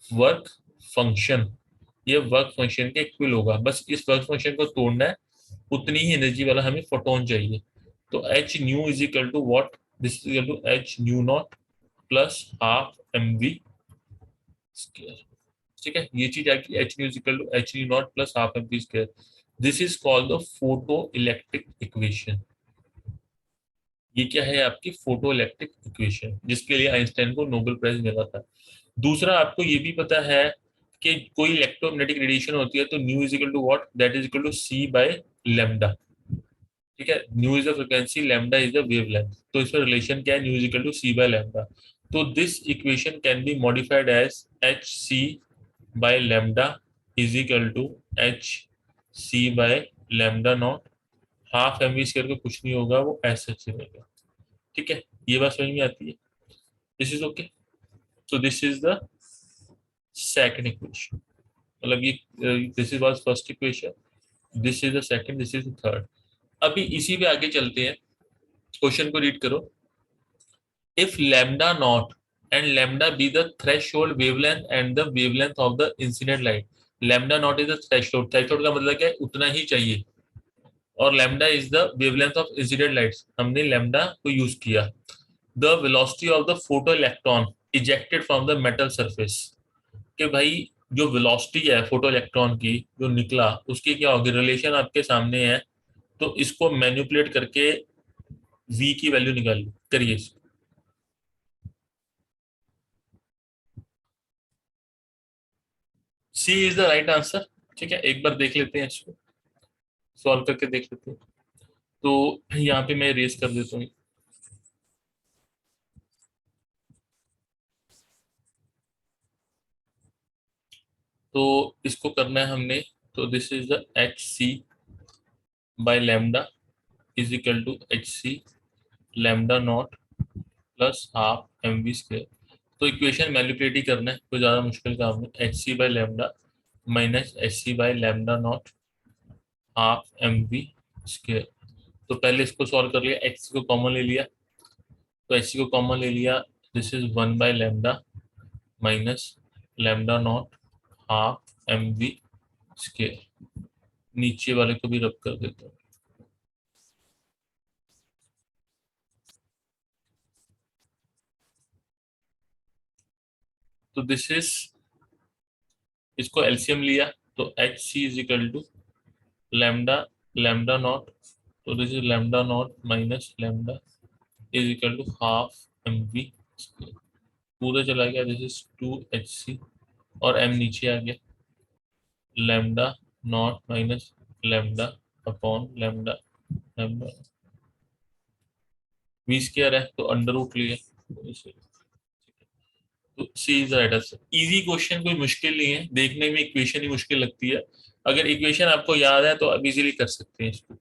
work function. ये वर्क फंक्शन के इक्वल होगा, बस इस वर्क फंक्शन को तोड़ना है, उतनी ही एनर्जी वाला हमें फोटोन चाहिए। तो H nu is equal to what, this is equal to H nu nought plus half mv²। ठीक है, ये चीज आएगी H nu is equal to H nu nought plus half mv²। This is called the photo electric equation. ये क्या है, आपकी photo electric equation, जिसके लिए आइंस्टाइन को नोबेल प्राइज मिला था। दूसरा, आपको ये भी पता है कि कोई इलेक्ट्रोमैग्नेटिक रेडिएशन होती है, तो nu is equal to what, that is equal to c by lambda. ठीक है, nu is the frequency, lambda is the wavelength. तो इसमें रिलेशन क्या है, nu is equal to c by lambda. तो this equation can be modified as h C by lambda is equal to H C by lambda not. Half mv² को कुछ नहीं होगा, वो ऐसे रहेगा। ठीक है, ये बात समझ में आती है, this is okay. so this is the second equation, मतलब ये this is was first equation, this is the second, this is the third. अभी इसी पे आगे चलते हैं, क्वेश्चन को रीड करो। If lambda naught and lambda be the threshold wavelength and the wavelength of the incident light. Lambda naught is the threshold, threshold का मतलब क्या है, उतना ही चाहिए, और lambda is the wavelength of incident lights, हमने लैम्डा को यूज किया। The velocity of the photo electron ejected from the metal surface, कि भाई जो वेलोसिटी है फोटो इलेक्ट्रॉन की जो निकला, उसकी क्या होगी, रिलेशन आपके सामने है। तो इसको मैनिपुलेट करके v की वैल्यू निकाल करिए। सी इज द राइट आंसर। ठीक है, एक बार देख लेते हैं, इसको सॉल्व करके देख लेते हैं। तो यहाँ पे मैं रेस कर देता हूँ, तो इसको करना है हमने। तो this is the H C by lambda is equal to H C lambda nought plus half M we square. तो इक्वेशन मैनिपुलेट ही करना है, कोई ज़्यादा मुश्किल काम नहीं। H C by lambda minus H C by lambda not half M we square. तो पहले इसको सॉल्व कर लिया, एच सी को कॉमन ले लिया, तो एच सी को कॉमन ले लिया, this is 1/λ minus lambda not half M we square. नीचे वाले को भी रब कर देता हूँ। तो दिस इज, इसको एलसीएम लिया, तो h c is equal to lambda lambda not, तो this is lambda naught minus lambda is equal to half M we square. पूरा चला गया, दिस इज 2 HC और m नीचे आ गया, lambda naught minus lambda upon lambda lambda v square है, तो अंडर रूट लिए, तो C is right answer. Easy question, कोई मुश्किल नहीं है, देखने में इक्वेशन ही मुश्किल लगती है, अगर इक्वेशन आपको याद है तो आप इजीली कर सकते हैं इसको।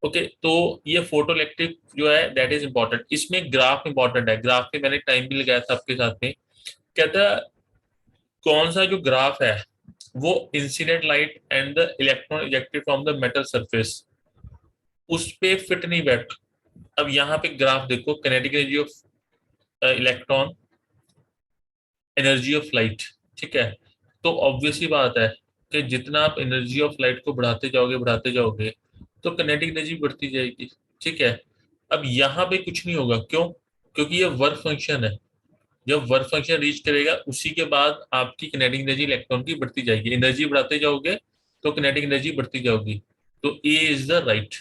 ओके तो ये फोटो इलेक्ट्रिक जो है दैट इज इंपॉर्टेंट, इसमें ग्राफ इंपॉर्टेंट है, ग्राफ पे मैंने टाइम भी लगाया था आपके साथ में। कहता है कौन सा जो ग्राफ है वो incident light and the electron ejected from the metal surface उस पे फिट नहीं बैठ। अब यहाँ पे ग्राफ देखो, kinetic energy of electron, energy of light, ठीक है। तो ऑब्वियस ही बात है कि जितना आप एनर्जी ऑफ लाइट को बढ़ाते जाओगे तो किनेटिक एनर्जी बढ़ती जाएगी, ठीक है। अब यहाँ पे कुछ नहीं होगा, क्यों? क्योंकि ये वर्क फंक्शन है, जब वर्क फंक्शन रीच करेगा उसी के बाद आपकी किनेटिक एनर्जी इलेक्ट्रॉन की बढ़ती जाएगी, एनर्जी बढ़ाते जाओगे तो किनेटिक एनर्जी बढ़ती जाओगी। तो ए इज द राइट।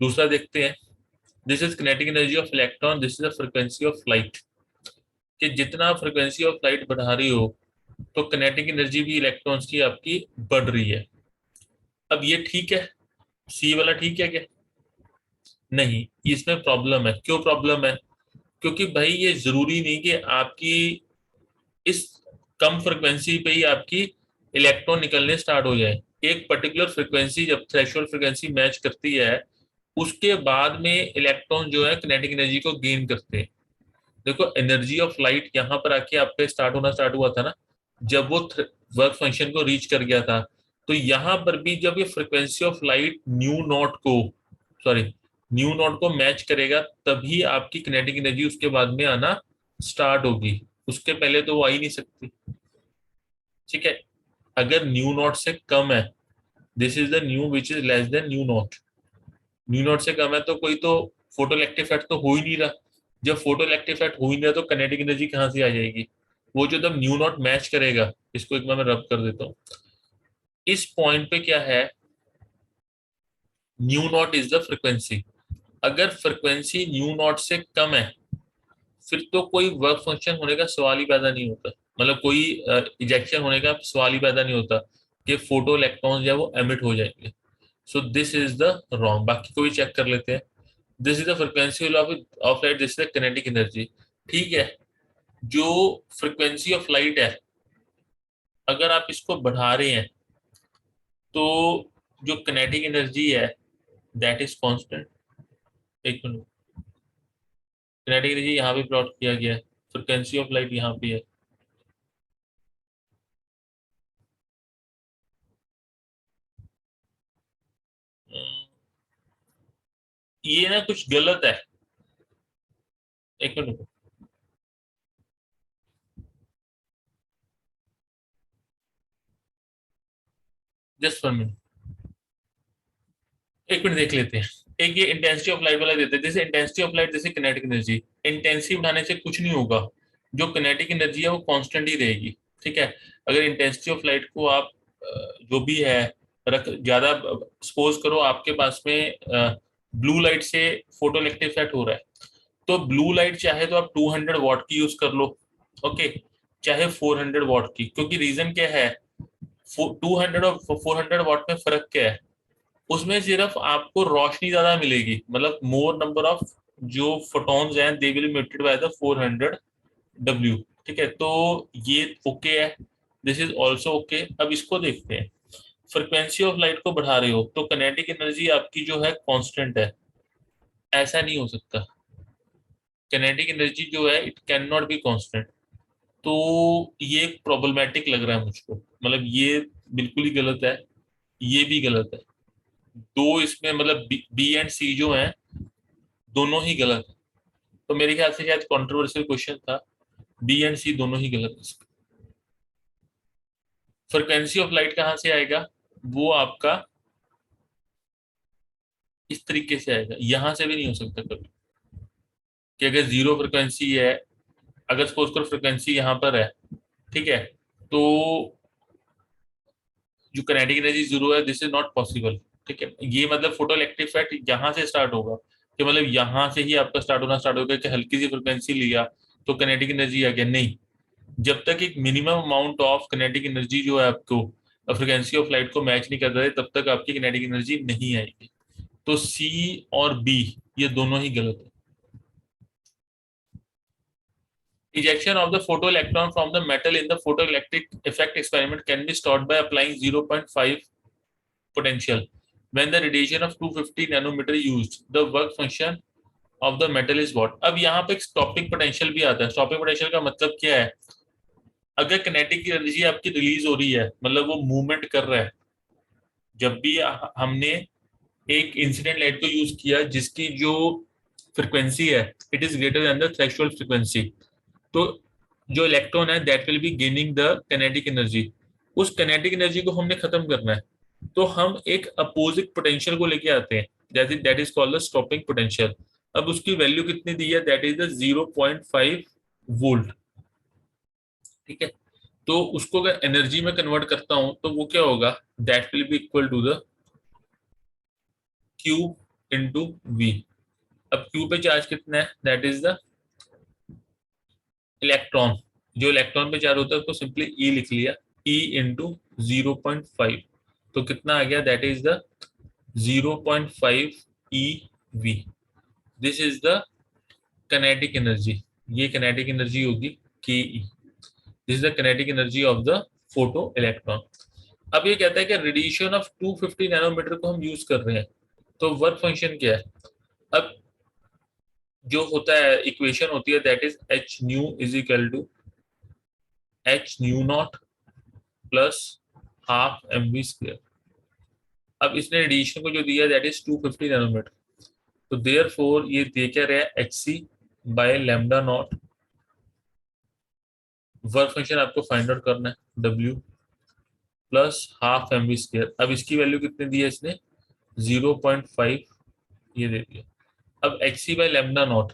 दूसरा देखते हैं, this is kinetic energy of electron, this is the frequency of light, कि जितना फ्रिक्वेंसी ऑफ लाइट बढ़ा रही हो तो किनेटिक एनर्जी भी इलेक्ट्रॉन्स की आपकी बढ़ रही है। अब ये ठीक है, सी वाला ठीक है क्या? नहीं, इसमें प्रॉब्लम है। क्यों प्रॉब्लम है? क्योंकि भाई ये जरूरी नहीं कि आपकी इस कम फ्रिक्वेंसी पे ही आपकी इलेक्ट्रॉन निकलने स्टार्ट हो जाए। एक पर्टिकुलर फ्रिक्वेंसी जब थ्रेशोल्ड फ्रिक्वेंसी मैच करती है उसके बाद में इलेक्ट्रॉन जो है किनेटिक एनर्जी को गेन करते हैं। देखो एनर्जी ऑफ लाइट यहाँ पर आके आपके स्टार्ट हुआ था ना, जब वो वर्क फंक्शन को रीच कर गया था। तो यहाँ पर भी जब ये frequency of light new not को मैच करेगा तभी आपकी किनेटिक एनर्जी उसके बाद में आना स्टार्ट होगी, उसके पहले तो वो आ ही नहीं सकती, ठीक है। अगर न्यू नॉट से कम है, this is the new which is less than new not, new not से कम है तो कोई तो फोटो इलेक्ट्रिक इफेक्ट तो हो ही नहीं रहा। जब फोटो इलेक्ट्रिक इफेक्ट हो ही नहीं रहा तो किनेटिक एनर्जी कहाँ से आ जाएगी? वो जो जब न्यू नॉट मैच करेगा, इसको एक बार मैं रब कर देता हूँ, इस पॉइंट पे क्या है, new not is the frequency. अगर फ्रिक्वेंसी न्यू नॉट से कम है फिर तो कोई वर्क फंक्शन होने का सवाल ही पैदा नहीं होता, मतलब कोई इजेक्शन होने का सवाल ही पैदा नहीं होता कि फोटो इलेक्ट्रॉन जो है वो एमिट हो जाएंगे। So this is the wrong. बाकी को भी चेक कर लेते हैं। This is the frequency of light, this is the kinetic energy, ठीक है। जो फ्रिक्वेंसी ऑफ लाइट है अगर आप इसको बढ़ा रहे हैं तो जो किनेटिक एनर्जी है दैट इज कांस्टेंट। एक मिनट, किनेटिक एनर्जी यहाँ पे प्लॉट किया गया है, फ्रिक्वेंसी ऑफ लाइट यहाँ पे है। ये ना कुछ गलत है, एक मिनट, जस्ट 1 मिनट, एक मिनट देख लेते हैं। एक ये इंटेंसिटी ऑफ लाइट वाला देते हैं, जैसे इंटेंसिटी ऑफ लाइट जैसे किनेटिक एनर्जी, इंटेंसिटी बढ़ाने से कुछ नहीं होगा, जो किनेटिक एनर्जी है वो कांस्टेंट ही रहेगी, ठीक है। अगर इंटेंसिटी ऑफ लाइट को आप जो भी है रख ज्यादा, सपोज करो आपके पास में ब्लू लाइट से फोटो इलेक्ट्रिक इफेक्ट हो रहा है, तो ब्लू लाइट चाहे तो आप 200 वॉट की यूज कर लो, ओके, चाहे 400 वॉट की, क्योंकि रीजन क्या है, 200 और 400 वॉट में फर्क क्या है, उसमें सिर्फ आपको रोशनी ज्यादा मिलेगी, मतलब मोर नंबर ऑफ जो फोटॉन्स हैं they will emitted by the 400 W, ठीक है। तो ये ओके है, दिस इज ऑल्सो ओके। अब इसको देखते हैं, फ्रिक्वेंसी ऑफ लाइट को बढ़ा रहे हो तो काइनेटिक एनर्जी आपकी जो है कांस्टेंट है, ऐसा नहीं हो सकता। काइनेटिक एनर्जी जो है it can not be constant. तो ये प्रॉब्लमेटिक लग रहा है मुझको, मतलब ये बिल्कुल ही गलत है, ये भी गलत है। दो इसमें मतलब बी एंड सी जो है दोनों ही गलत है। तो मेरे ख्याल से शायद कंट्रोवर्शियल क्वेश्चन था, बी एंड सी दोनों ही गलत है। फ्रिक्वेंसी ऑफ लाइट कहाँ से आएगा, वो आपका इस तरीके से आएगा, यहां से भी नहीं हो सकता कभी कि अगर जीरो फ्रिक्वेंसी है, अगर सपोज करो फ्रिक्वेंसी यहाँ पर है, ठीक है, तो जो काइनेटिक एनर्जी जीरो है, दिस इज नॉट पॉसिबल। ठीक है, ये मतलब फोटो इलेक्ट्रिक इफेक्ट यहाँ से स्टार्ट होगा कि मतलब यहाँ से ही आपका स्टार्ट होगा कि हल्की सी फ्रिक्वेंसी लिया तो काइनेटिक एनर्जी आ गया, नहीं। जब तक एक minimum amount of kinetic energy जो है आपको फ्रिक्वेंसी ऑफ लाइट को मैच नहीं कर रहा है, तब तक आपकी काइनेटिक एनर्जी नहीं आएगी। तो सी और बी ये दोनों ही गलत है। Ejection of the photoelectron from the metal in the photoelectric effect experiment can be stopped by applying 0.5 potential. When the radiation of 250 nanometer used, the work function of the metal is what? अब यहाँ पे stopping potential भी आता है। Stopping potential का मतलब क्या है, अगर किनेटिक एनर्जी आपकी रिलीज हो रही है, मतलब वो मूवमेंट कर रहा है, जब भी हमने एक इंसिडेंट लाइट को यूज किया जिसकी जो फ्रिक्वेंसी है it is greater then the threshold frequency, तो जो इलेक्ट्रॉन है that will B gaining the kinetic energy. उस काइनेटिक एनर्जी को हमने खत्म करना है, तो हम एक अपोजिट पोटेंशियल को लेके आते हैं, that is called the stopping potential. अब उसकी वैल्यू कितनी दी है, दैट इज द 0.5 वोल्ट। ठीक है, तो उसको अगर एनर्जी में कन्वर्ट करता हूं तो वो क्या होगा, that will be equal to the Q into V. अब क्यू पे चार्ज कितना है, दैट इज द इलेक्ट्रॉन। जो इलेक्ट्रॉन पे चार्ज होता है उसको सिंपली ई लिख लिया, ई इंटू 0.5, तो कितना आ गया, that is the 0.5 e V. This is the kinetic energy, ये काइनेटिक एनर्जी होगी K E. This is the kinetic energy of the photo electron. अब ये कहता है कि रेडिएशन ऑफ 250 नैनोमीटर को हम यूज कर रहे हैं, तो वर्क फंक्शन क्या है। अब जो होता है इक्वेशन होती है that is H nu is equal to H nu nought plus half M we square. अब इसने रेडिएशन को जो दिया दैट इज 250 नैनोमीटर, तो देयर फोर ये दे क्या रहा है, H C by lambda nought. Work function आपको फाइंड आउट करना है W plus half M we square. अब इसकी वैल्यू कितनी दी है इसने, 0.5 ये दे दिया। अब H C by lambda not,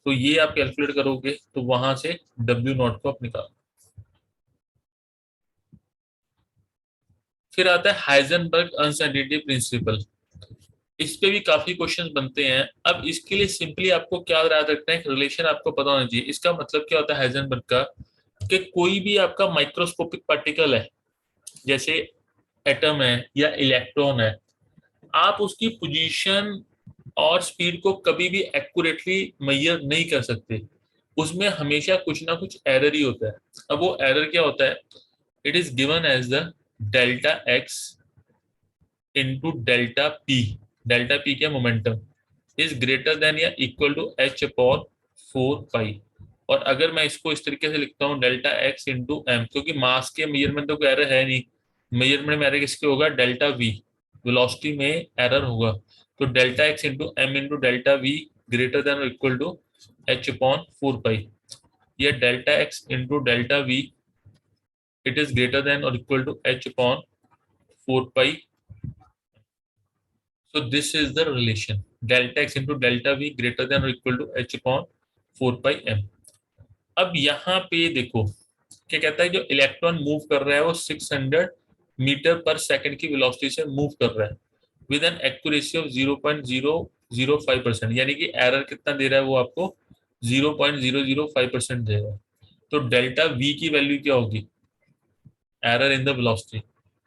तो ये आप कैलकुलेट करोगे तो वहां से डब्ल्यू नॉट को आप निकालो। फिर आता है हाइजेनबर्ग अनसर्टेनिटी प्रिंसिपल। इस पे भी काफी क्वेश्चंस बनते हैं। अब इसके लिए सिंपली आपको क्या याद रखना है, रिलेशन आपको पता होना चाहिए। इसका मतलब क्या होता है हाइजेनबर्ग का, कि कोई भी आपका माइक्रोस्कोपिक पार्टिकल है, जैसे एटम है या इलेक्ट्रॉन है, आप उसकी पोजीशन और स्पीड को कभी भी एक्यूरेटली मेजर नहीं कर सकते। उसमें हमेशा कुछ ना कुछ एरर ही होता है। अब वो एरर क्या होता है, it is given as the delta x into delta P. Delta P क्या, मोमेंटम, इज ग्रेटर देन या equal to H upon 4 pi. और अगर मैं इसको इस तरीके से लिखता हूँ डेल्टा एक्स इंटू एम, क्योंकि मास के मेजरमेंट तो कोई एरर है नहीं, मेजरमेंट में एरर किसके होगा, डेल्टा वी, वेलोसिटी में एरर होगा। तो delta x into m into delta v greater than और equal to H upon 4 pi. या delta x into delta v it is greater than और equal to H upon 4 pi. So this is the relation delta x into delta v greater than or equal to h upon 4 pi m। अब यहाँ पे देखो क्या कहता है, जो electron move कर रहा है वो 600 मीटर पर सेकंड की वेलोसिटी से मूव कर रहा है विद एन एक्यूरेसी ऑफ 0.005%, यानी कि एरर कितना दे रहा है वो आपको 0.005% दे रहा है। तो डेल्टा v की वैल्यू क्या होगी, error in the velocity,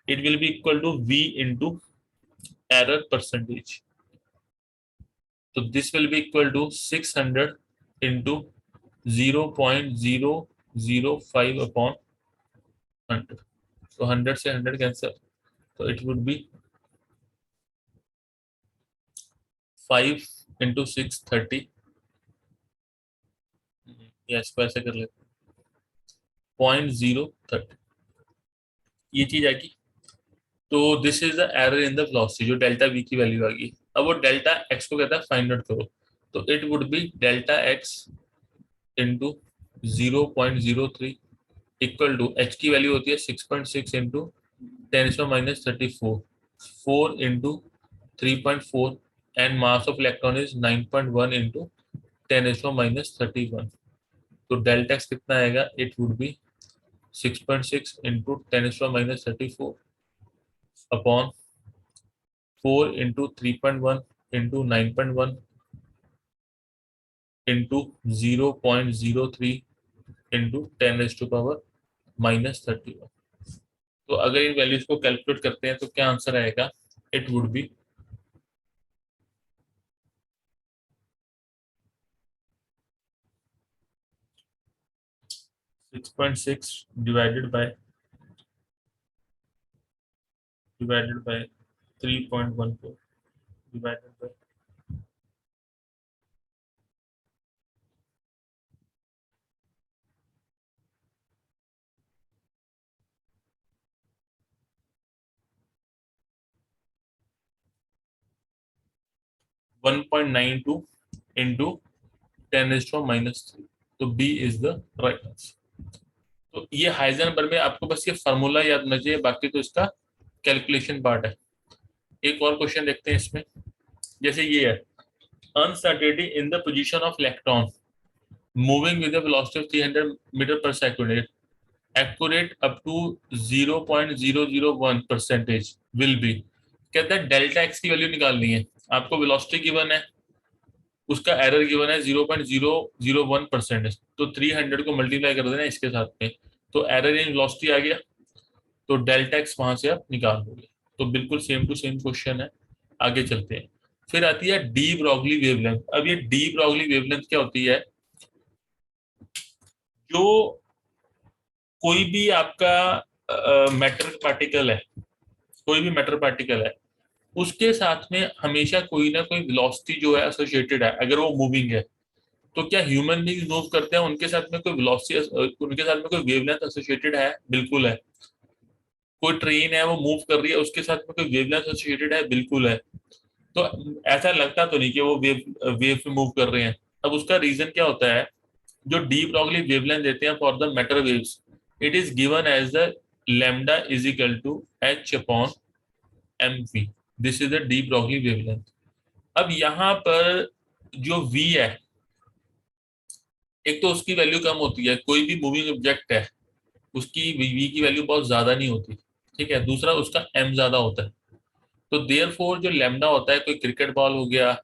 it will be equal to v into error percentage. तो this will be equal to 600 into 0.005 upon 100। तो 100 से 100 कैंसर, तो इट वुड बी 5 × 6 30, या इसको ऐसे कर लेते, 0.030, ये चीज आएगी। तो this is the error in the velocity, जो डेल्टा वी की वैल्यू आ गई। अब वो डेल्टा एक्स को कहता है फाइंड आउट करो, तो it would be delta x into 0.03 equal to H की वैल्यू होती है 6.6 into 10⁻34, 4 into 3.4, and mass of electron is 9.1 into 10⁻31। तो डेल्टा एक्स कितना आएगा, it would be 6.6 into 10⁻34 upon 4 into 3.1 into 9.1 into 0.03 into 10⁻31। तो अगर इन वैल्यूज को कैलकुलेट करते हैं तो क्या आंसर आएगा, it would be 6.6 divided by 3.14 divided by 1.92 into 10⁻3। तो B is the right answer. तो ये हाइजेनबर्ग में आपको बस ये फार्मूला याद होना चाहिए, बाकी तो इसका कैलकुलेशन पार्ट है। एक और क्वेश्चन देखते हैं इसमें, जैसे ये है, uncertainty in the position of electron moving with the velocity of 300 metre पर second accurate up to 0.001 percentage will be. कहता है डेल्टा एक्स की वैल्यू निकालनी है, आपको वेलोसिटी गिवन है, उसका एरर गिवन है 0.001%, तो 300 को मल्टीप्लाई कर देना इसके साथ में, तो एरर इन वेलोसिटी आ गया, तो डेल्टा एक्स वहां से आप निकाल दोगे। तो बिल्कुल सेम टू सेम क्वेश्चन है। आगे चलते हैं। फिर आती है डी ब्रॉगली वेवलेंथ। अब ये डी ब्रॉगली वेवलेंथ क्या होती है, जो कोई भी आपका मैटर पार्टिकल है, कोई भी मैटर पार्टिकल है, उसके साथ में हमेशा कोई ना कोई वेलोसिटी जो है एसोसिएटेड है। अगर वो मूविंग है, तो क्या ह्यूमन बींग मूव करते हैं, उनके साथ में कोई वेलोसिटी, उनके साथ में कोई वेवलेंथ एसोसिएटेड है? बिल्कुल है। कोई ट्रेन है वो मूव कर रही है, उसके साथ में कोई वेवलेंथ एसोसिएटेड है? बिल्कुल है। तो ऐसा लगता तो नहीं कि वो वेव वेव में मूव कर रहे हैं। अब उसका रीजन क्या होता है, जो डी ब्रॉगली वेवलेंथ देते हैं for the matter waves, it is given as the lambda is equal to H upon M V. This is the de Broglie wavelength. अब यहाँ पर जो v है, एक तो उसकी वैल्यू कम होती है, कोई भी मूविंग ऑब्जेक्ट है उसकी v की वैल्यू बहुत ज्यादा नहीं होती, ठीक है। दूसरा, उसका m ज्यादा होता है। तो देयर फोर जो लैम्डा होता है, कोई क्रिकेट बॉल हो गया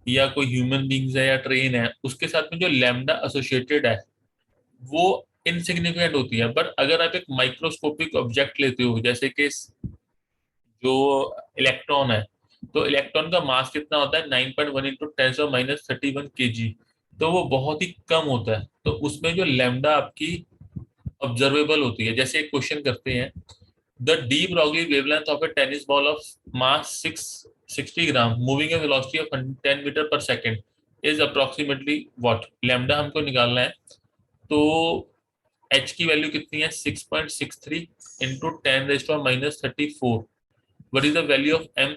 या कोई ह्यूमन बींग्स है या ट्रेन है, उसके साथ में जो लैम्डा एसोसिएटेड है वो इनसिग्निफिकेंट होती है। बट अगर आप एक माइक्रोस्कोपिक ऑब्जेक्ट लेते हो, जैसे कि जो इलेक्ट्रॉन है, तो इलेक्ट्रॉन का मास कितना होता है, 9.1 इंटू 10⁻31 kg। तो वो बहुत ही कम होता है, तो उसमें जो लैम्डा आपकी ऑब्जर्वेबल होती है। जैसे एक क्वेश्चन करते हैं, the de Broglie wavelength of a tennis ball of mass 660 gram moving a velocity of 10 metre पर second is approximately what. Lambda हमको निकालना है, तो एच की वैल्यू कितनी है, 6.63 into 10⁻34। What is the value of M,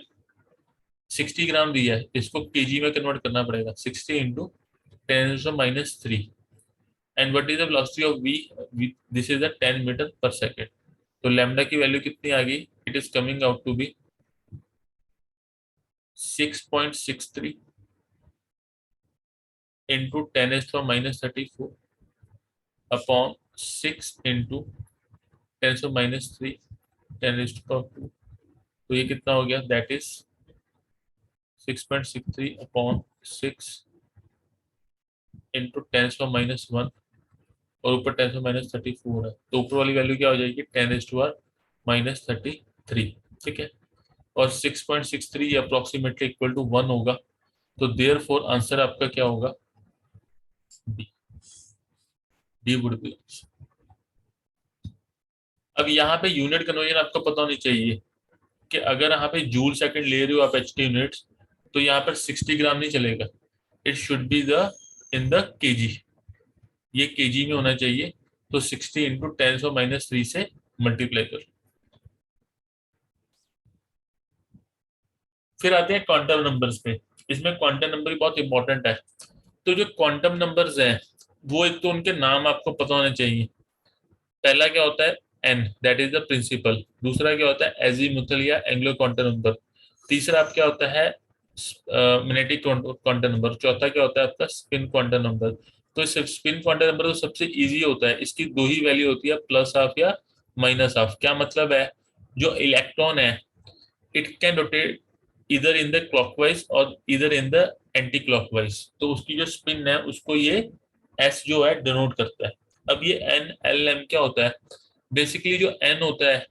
60 gram दिया है, इसको केजी में कन्वर्ट करना पड़ेगा, 60 इंटू 10⁻³ and what is the velocity of V, this is the 10 metre पर सेकेंड। तो लैम्डा की वैल्यू कितनी आ गई, it is coming out to be 6.63 into 10⁻34 upon 6 into 10⁻3 10⁻²। तो ये कितना हो गया, दैट इज 6.63 अपॉन 6 इंटू 10⁻1, और ऊपर 10⁻34 है, तो ऊपर वाली वैल्यू क्या हो जाएगी, 10⁻33। ठीक है, और 6.63 अप्रोक्सीमेटली इक्वल टू 1 होगा, तो देयर फोर आंसर आपका क्या होगा, डी। D would be. अब यहाँ पे यूनिट कन्वर्जन आपको पता होनी चाहिए। कि अगर यहाँ पे जूल सेकंड ले रहे हो आप एच टी यूनिट्स, तो यहाँ पर 60 ग्राम नहीं चलेगा, it should be the in the KG, ये केजी में होना चाहिए। तो 60 इंटू 10⁻³ से मल्टीप्लाई कर। फिर आते हैं क्वांटम नंबर्स पे। इसमें क्वांटम नंबर बहुत इंपॉर्टेंट है। तो जो क्वांटम नंबर्स हैं, वो एक तो उनके नाम आपको पता होने चाहिए। पहला क्या होता है, N, that is the principal. दूसरा क्या होता है, एजीमुथल या एंग्लो क्वांटम नंबर। तीसरा आप क्या होता है, मैग्नेटिक क्वांटम नंबर। चौथा क्या होता है आपका, स्पिन क्वांटम नंबर। तो स्पिन क्वांटम नंबर तो सबसे इजी होता है, इसकी दो ही वैल्यू होती है, प्लस हाफ या माइनस हाफ। क्या मतलब है, जो इलेक्ट्रॉन है इट कैन रोटेट इधर इन द क्लॉकवाइज और इधर इन द एंटी क्लॉकवाइज, तो उसकी जो स्पिन है उसको ये एस जो है डिनोट करता है। अब ये एन एल एम क्या होता है, बेसिकली जो एन होता है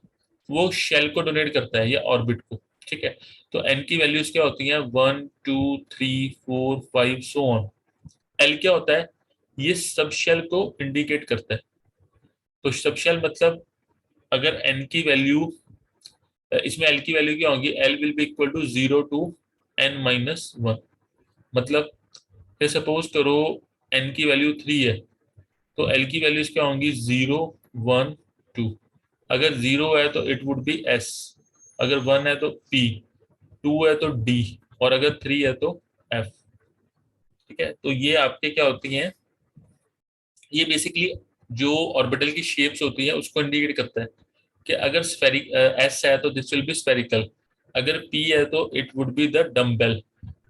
वो शेल को डोनेट करता है या ऑर्बिट को, ठीक है। तो एन की वैल्यूज क्या होती हैं, 1 2 3 4 5 सो ऑन। एल क्या होता है, ये सब शेल को इंडिकेट करता है। तो सब शेल मतलब अगर एन की वैल्यू, इसमें एल की वैल्यू क्या होगी, L will be equal to 0 to n-1। मतलब सपोज करो एन की वैल्यू 3 है, तो एल की वैल्यूज क्या होंगी, 0 1 2। अगर 0 है तो इट वुड बी एस, अगर 1 है तो पी, 2 है तो डी, और अगर 3 है तो एफ। ठीक है, तो ये आपके क्या होती हैं, ये बेसिकली जो ऑर्बिटल की शेप्स होती है उसको इंडिकेट करता है कि अगर स्फेरिक एस है तो दिस विल बी स्फेरिकल, अगर पी है तो it would be the dumbbell,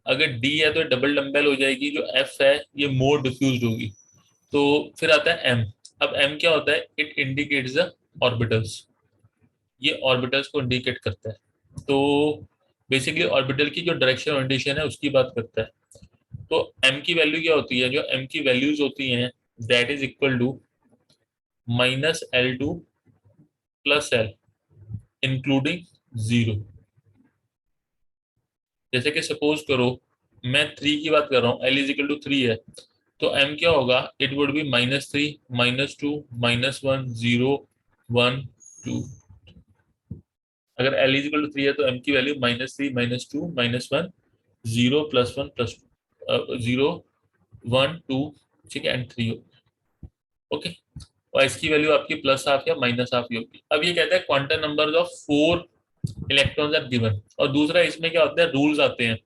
अगर डी है तो डबल डम्बेल हो जाएगी, जो एफ है ये मोर डिफ्यूज्ड होगी। तो फिर आता है एम। अब एम क्या होता है, इट इंडिकेट्स द ऑर्बिटल्स, ये ऑर्बिटल्स को इंडिकेट करता है। तो बेसिकली ऑर्बिटल की जो डायरेक्शन ओरिएंटेशन है उसकी बात करता है। तो एम की वैल्यू क्या होती है, जो एम की वैल्यूज होती हैं that is equal to -L2 plus L including 0। जैसे कि सपोज करो मैं 3 की बात कर रहा हूँ, एल इज इक्वल टू 3 है, तो एम क्या होगा, इट वुड बी -3 -2 -1 0 1 2। अगर एल इज इक्वल टू 3 है तो एम की वैल्यू -3 -2 -1 0 +1 +0 1 2, ठीक है, एंड 3। ओके, और इसकी वैल्यू आपकी प्लस हाफ या माइनस हाफ ही होगी। अब ये कहता है quantum number of 4 electrons are given. और दूसरा इसमें क्या होता है, रूल्स आते हैं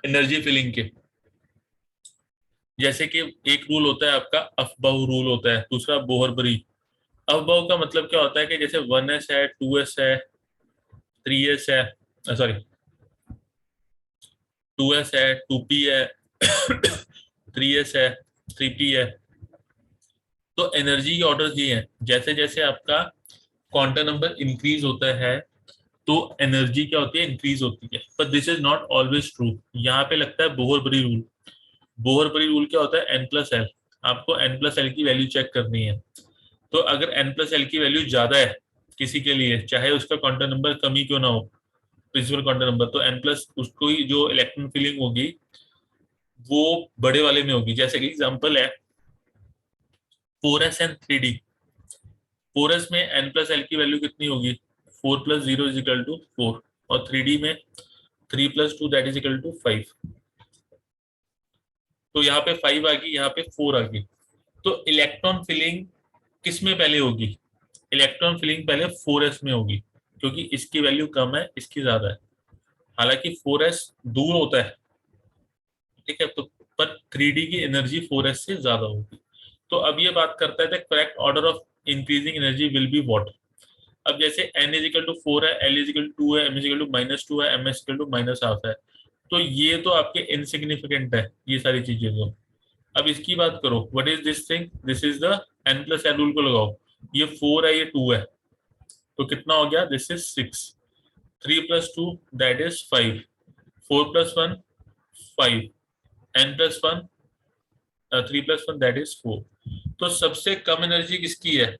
एनर्जी फिलिंग के। जैसे कि एक रूल होता है आपका अफबाऊ रूल होता है, दूसरा बोहरबरी। अफबाऊ का मतलब क्या होता है कि जैसे 1s है, 2s है, 3s है, सॉरी 2s है, 2p है, 3s है, 3p है। तो एनर्जी के ऑर्डर ये हैं, जैसे जैसे आपका क्वांटम नंबर इंक्रीज होता है तो एनर्जी क्या होती है, इंक्रीज होती है। पर this is not always true. यहाँ पे लगता है बोहरबरी रूल। बोहरबरी रूल क्या होता है, n+l। आपको n+l की वैल्यू चेक करनी है। तो अगर n+l की वैल्यू ज्यादा है किसी के लिए, चाहे उसका क्वांटम नंबर कम ही क्यों ना हो, प्रिंसिपल क्वांटम नंबर, तो n+ उसको ही जो इलेक्ट्रॉन फिलिंग होगी वो बड़े वाले में होगी। जैसे कि एग्जांपल है 4s एंड 3d। 4s में n+l की वैल्यू कितनी होगी, 4 + 0 इज इक्वल टू 4, और 3d में 3 + 2 दैट इज इक्वल टू 5। तो यहाँ पे 5 आ गई, यहाँ पे 4 आ गई। तो इलेक्ट्रॉन फिलिंग किस में पहले होगी, इलेक्ट्रॉन फिलिंग पहले 4s में होगी, क्योंकि इसकी वैल्यू कम है, इसकी ज्यादा है। हालांकि 4s दूर होता है, ठीक है, तो पर 3d की एनर्जी 4s से ज्यादा होगी। तो अब ये बात करता है the correct order of increasing energy will be what. अब जैसे n इज इक्वल टू 4 है, l इज इक्वल टू 2 है, m इज इक्वल टू -2 है, m इज इक्वल टू -½ है। तो ये तो आपके इनसिग्निफिकेंट है ये सारी चीजें तो। अब इसकी बात करो, what is this thing, this is the n+l rule को लगाओ। ये 4 है, ये 2 है, तो कितना हो गया, this is 6। 3 + 2 that is 5, 4 + 1 5, n+1 3 + 1 that is 4। तो सबसे कम एनर्जी किसकी है,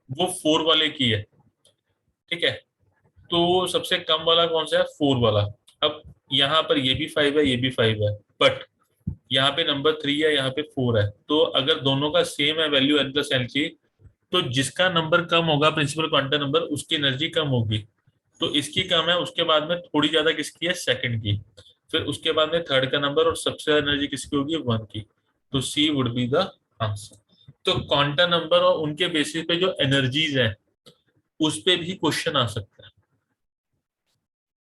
वो 4 वाले की है, ठीक है। तो सबसे कम वाला कौन सा है, 4 वाला। अब यहाँ पर ये भी 5 है, ये भी 5 है, बट यहाँ पे नंबर 3 है, यहाँ पे 4 है। तो अगर दोनों का सेम है वैल्यू n+l की, तो जिसका नंबर कम होगा प्रिंसिपल क्वांटम नंबर, उसकी एनर्जी कम होगी। तो इसकी कम है, उसके बाद में थोड़ी ज्यादा किसकी है, सेकंड की, फिर उसके बाद में थर्ड का नंबर, और सबसे ज्यादा एनर्जी किसकी होगी, वन की। तो सी वुड बी द आंसर। तो क्वांटम नंबर और उनके बेसिस पे जो एनर्जीज है उस पे भी क्वेश्चन आ सकता है।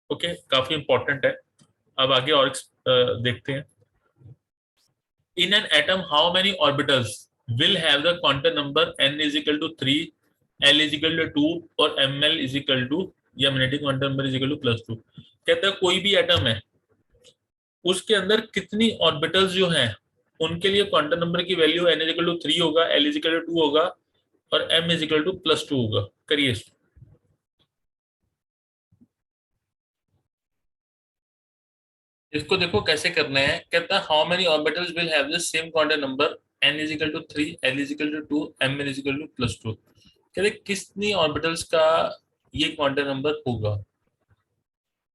ओके, काफी इंपॉर्टेंट है। अब आगे और देखते हैं। In an atom how many orbitals will have the quantum number n is equal to 3, l is equal to 2 और ml इज इक्वल टू, या magnetic quantum number is equal to +2। कहता है कोई भी एटम है उसके अंदर कितनी ऑर्बिटल्स जो हैं उनके लिए क्वांटम नंबर की value n is equal to 3 होगा, l इज इक्वल टू 2 होगा और m इज इक्वल टू +2 होगा। करिए इसको। इसको देखो कैसे करना है। कहता है how many orbitals will have the same quantum number, n is equal to 3, l is equal to 2, m is equal to +2। कहते हैं कितनी ऑर्बिटल्स का ये क्वांटम नंबर होगा।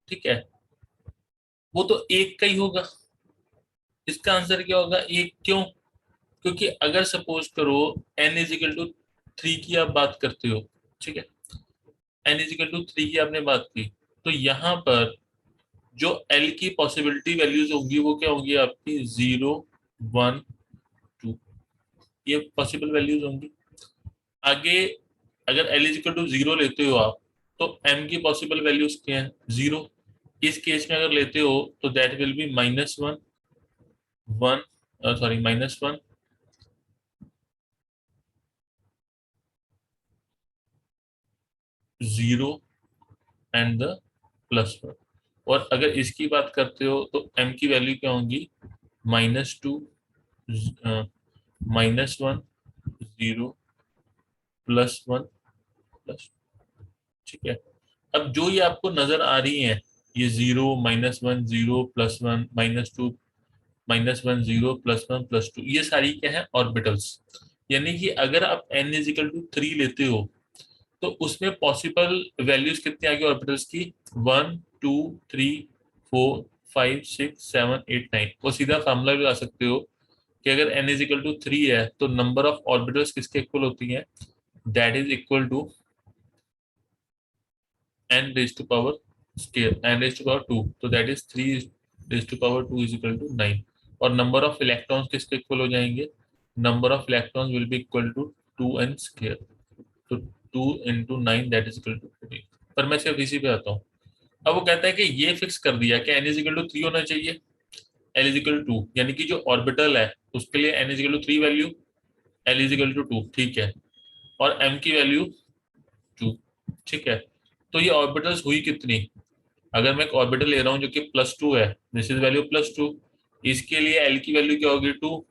ठीक है, वो तो एक का ही होगा। इसका आंसर क्या होगा, एक। क्यों? क्योंकि अगर सपोज करो n इज इक्वल टू 3 की आप बात करते हो, ठीक है, n इज इक्वल टू 3 की आपने बात की, तो यहाँ पर जो l की पॉसिबिलिटी वैल्यूज होंगी वो क्या होंगी आपकी, 0, 1, 2, ये पॉसिबल वैल्यूज होंगी। आगे अगर l इज इक्वल टू 0 लेते हो आप, तो m की पॉसिबल वैल्यूज क्या है, 0। इस केस में अगर लेते हो तो that will B -1, 1, sorry -1, 0 and the +1। और अगर इसकी बात करते हो तो m की वैल्यू क्या होंगी, -2, -1, 0, +1, प्लस। ठीक है, अब जो ये आपको नजर आ रही है, ये 0, -1, 0, +1, -2, -1, 0, +1, +2, ये सारी क्या है, ऑर्बिटल्स। यानी कि अगर आप n इज इक्वल टू 3 लेते हो तो उसमें पॉसिबल वैल्यूज कितनी आ गई ऑर्बिटल्स की, 1, 2, 3, 4, 5, 6, 7, 8, 9। वो सीधा फार्मूला भी ला सकते हो कि अगर n इज इक्वल टू 3 है तो नंबर ऑफ ऑर्बिटल्स किसके इक्वल होती हैं, that is equal to n raise to power square n raise to power 2, तो that is 3 raise to power 2 is equal to 9। और नंबर ऑफ इलेक्ट्रॉन्स किसके equal हो जाएंगे, number of electrons will be equal to 2n square. तो 2 into 9 that is equal to 14। पर मैं सिर्फ इसी पे आता हूँ। अब वो कहता है कि ये फिक्स कर दिया कि n इज इक्वल टू 3 होना चाहिए, l इज इक्वल टू 2, यानी कि जो ऑर्बिटल है उसके लिए n is equal to 3 value, l is equal to 2, ठीक है, और m की वैल्यू 2। ठीक है, तो ये ऑर्बिटल्स हुई कितनी, अगर मैं एक ऑर्बिटल ले रहा हूँ जो कि +2 है, दिस इज वैल्यू +2, इसके लिए l की वैल्यू क्या होगी, 2।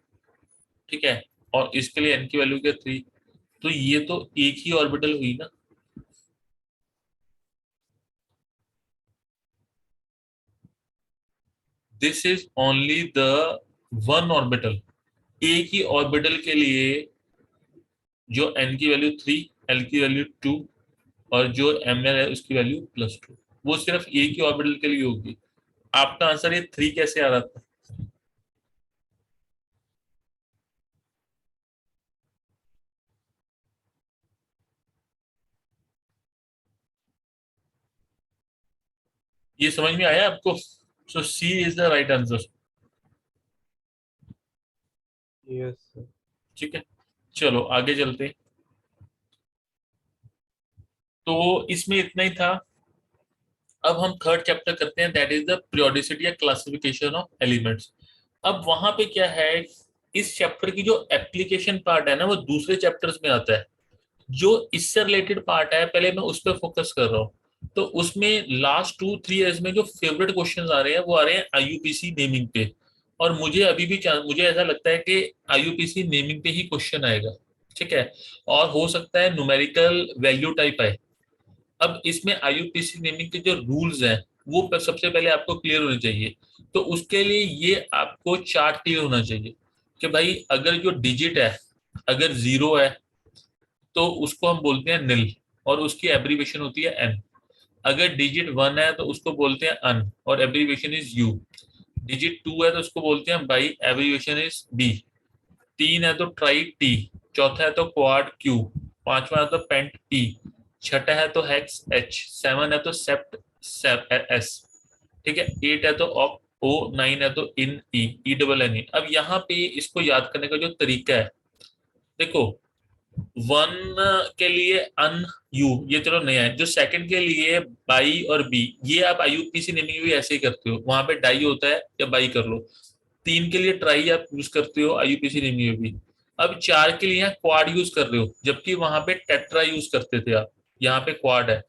ठीक है, और इसके लिए n की वैल्यू क्या, 3। तो ये तो एक ही ऑर्बिटल हुई ना। This is only the one orbital. एक ही ऑर्बिटल के लिए जो n की वैल्यू 3, l की वैल्यू 2 और जो ml है उसकी वैल्यू +2, वो सिर्फ एक ही ऑर्बिटल के लिए होगी। आपका आंसर ये 3 कैसे आ रहा था। ये समझ में आया आपको। So C is the right answer. Yes sir. ठीक है, चलो आगे चलते हैं। तो इसमें इतना ही था। अब हम थर्ड चैप्टर करते हैं, दैट इज द पीरियोडिसिटी या क्लासिफिकेशन ऑफ एलिमेंट्स। अब वहां पे क्या है, इस चैप्टर की जो एप्लीकेशन पार्ट है ना वो दूसरे चैप्टर्स में आता है। जो इससे रिलेटेड पार्ट है पहले मैं उस पर फोकस कर रहा हूँ। तो उसमें लास्ट 2-3 ईयर्स में जो फेवरेट क्वेश्चंस आ रहे हैं वो आ रहे हैं आईयूपीसी नेमिंग पे। और मुझे अभी भी मुझे ऐसा लगता है कि आईयूपीसी नेमिंग पे ही क्वेश्चन आएगा। ठीक है, और हो सकता है न्यूमेरिकल वैल्यू टाइप आए। अब इसमें आईयूपीसी नेमिंग के जो रूल्स हैं वो सबसे पहले आपको क्लियर होने चाहिए। तो उसके लिए ये आपको चार्ट क्लियर होना चाहिए कि भाई अगर जो डिजिट है, अगर 0 है तो उसको हम बोलते हैं निल, और उसकी एब्रीविएशन होती है एन। अगर डिजिट 1 है तो उसको बोलते हैं अन, और एब्रीविएशन इज यू। डिजिट 2 है तो उसको बोलते हैं बाई, एब्रीविएशन इज बी। 3 है तो ट्राई टी। चौथा है तो क्वाड क्यू। पांचवा है तो पेंट पी। छठा है तो हेक्स एच, 7 है तो सेप्ट एस, ठीक है, 8 है तो ऑक ओ, 9 है तो इन ई, ई डबल एन ई। अब यहाँ पे इसको याद करने का जो तरीका है, देखो, वन के लिए अन यू, ये चलो नया है। जो सेकंड के लिए बाई और बी, ये आप आईयूपीसी नेमिंग भी ऐसे ही करते हो, वहां पे डाई होता है या बाई कर लो। तीन के लिए ट्राई आप यूज करते हो आईयूपीसी नेमिंग में भी। अब चार के लिए यहाँ क्वाड यूज कर रहे हो, जबकि वहां पे टेट्रा यूज करते थे आप, यहाँ पे क्वाड है।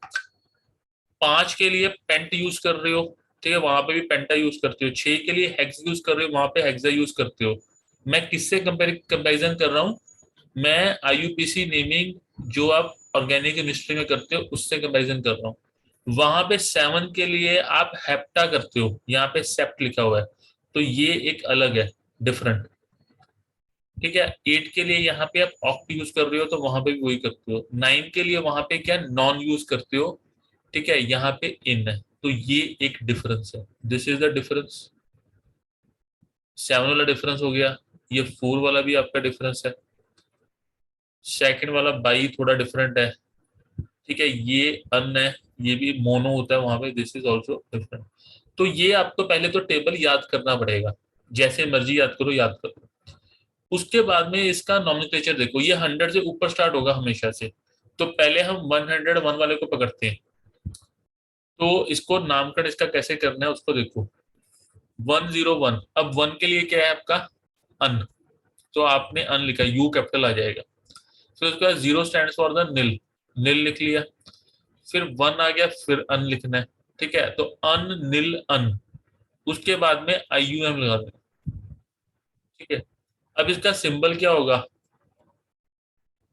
पांच के लिए पेंट यूज कर रहे हो, ठीक है, वहां पे भी पेंटा यूज करते हो। छह के लिए हेक्स यूज कर रहे हो, वहां पे हेक्सा यूज करते हो। मैं किससे कंपेरिजन कर रहा हूँ? मैं आईयूपीसी नेमिंग जो आप ऑर्गेनिक केमिस्ट्री में करते हो उससे कंपेरिजन कर रहा हूँ। वहां पे 7 के लिए आप हेप्टा करते हो, यहाँ पे सेप्ट लिखा हुआ है, तो ये एक अलग है, डिफरेंट, ठीक है। 8 के लिए यहाँ पे आप ऑक्ट यूज कर रहे हो, तो वहां पे भी वही करते हो। 9 के लिए वहां पे क्या नॉन यूज करते हो, ठीक है, यहाँ पे इन है, तो ये एक डिफरेंस है। This is the difference. 7 वाला डिफरेंस हो गया, ये 4 वाला भी आपका डिफरेंस है। सेकंड वाला बाई थोड़ा डिफरेंट है, ठीक है, ये अन है, ये भी मोनो होता है वहां पे, दिस इज ऑल्सो डिफरेंट। तो ये आपको पहले तो टेबल याद करना पड़ेगा, जैसे मर्जी याद करो, याद करो। उसके बाद में इसका नॉमेनक्लेचर देखो, ये 100 से ऊपर स्टार्ट होगा हमेशा से, तो पहले हम 101 वाले को पकड़ते हैं। तो इसको नामकरण इसका कैसे करना है उसको देखो। 101, अब वन के लिए क्या है आपका? अन, तो आपने अन लिखा, यू कैपिटल आ जाएगा। फिर उसके बाद जीरो स्टैंड फॉर द निल, निल लिख लिया। फिर वन आ गया, फिर अन लिखना है, ठीक है, तो अन निल अन, उसके बाद में आई यू एम लगा देना, ठीक है। अब इसका सिंबल क्या होगा?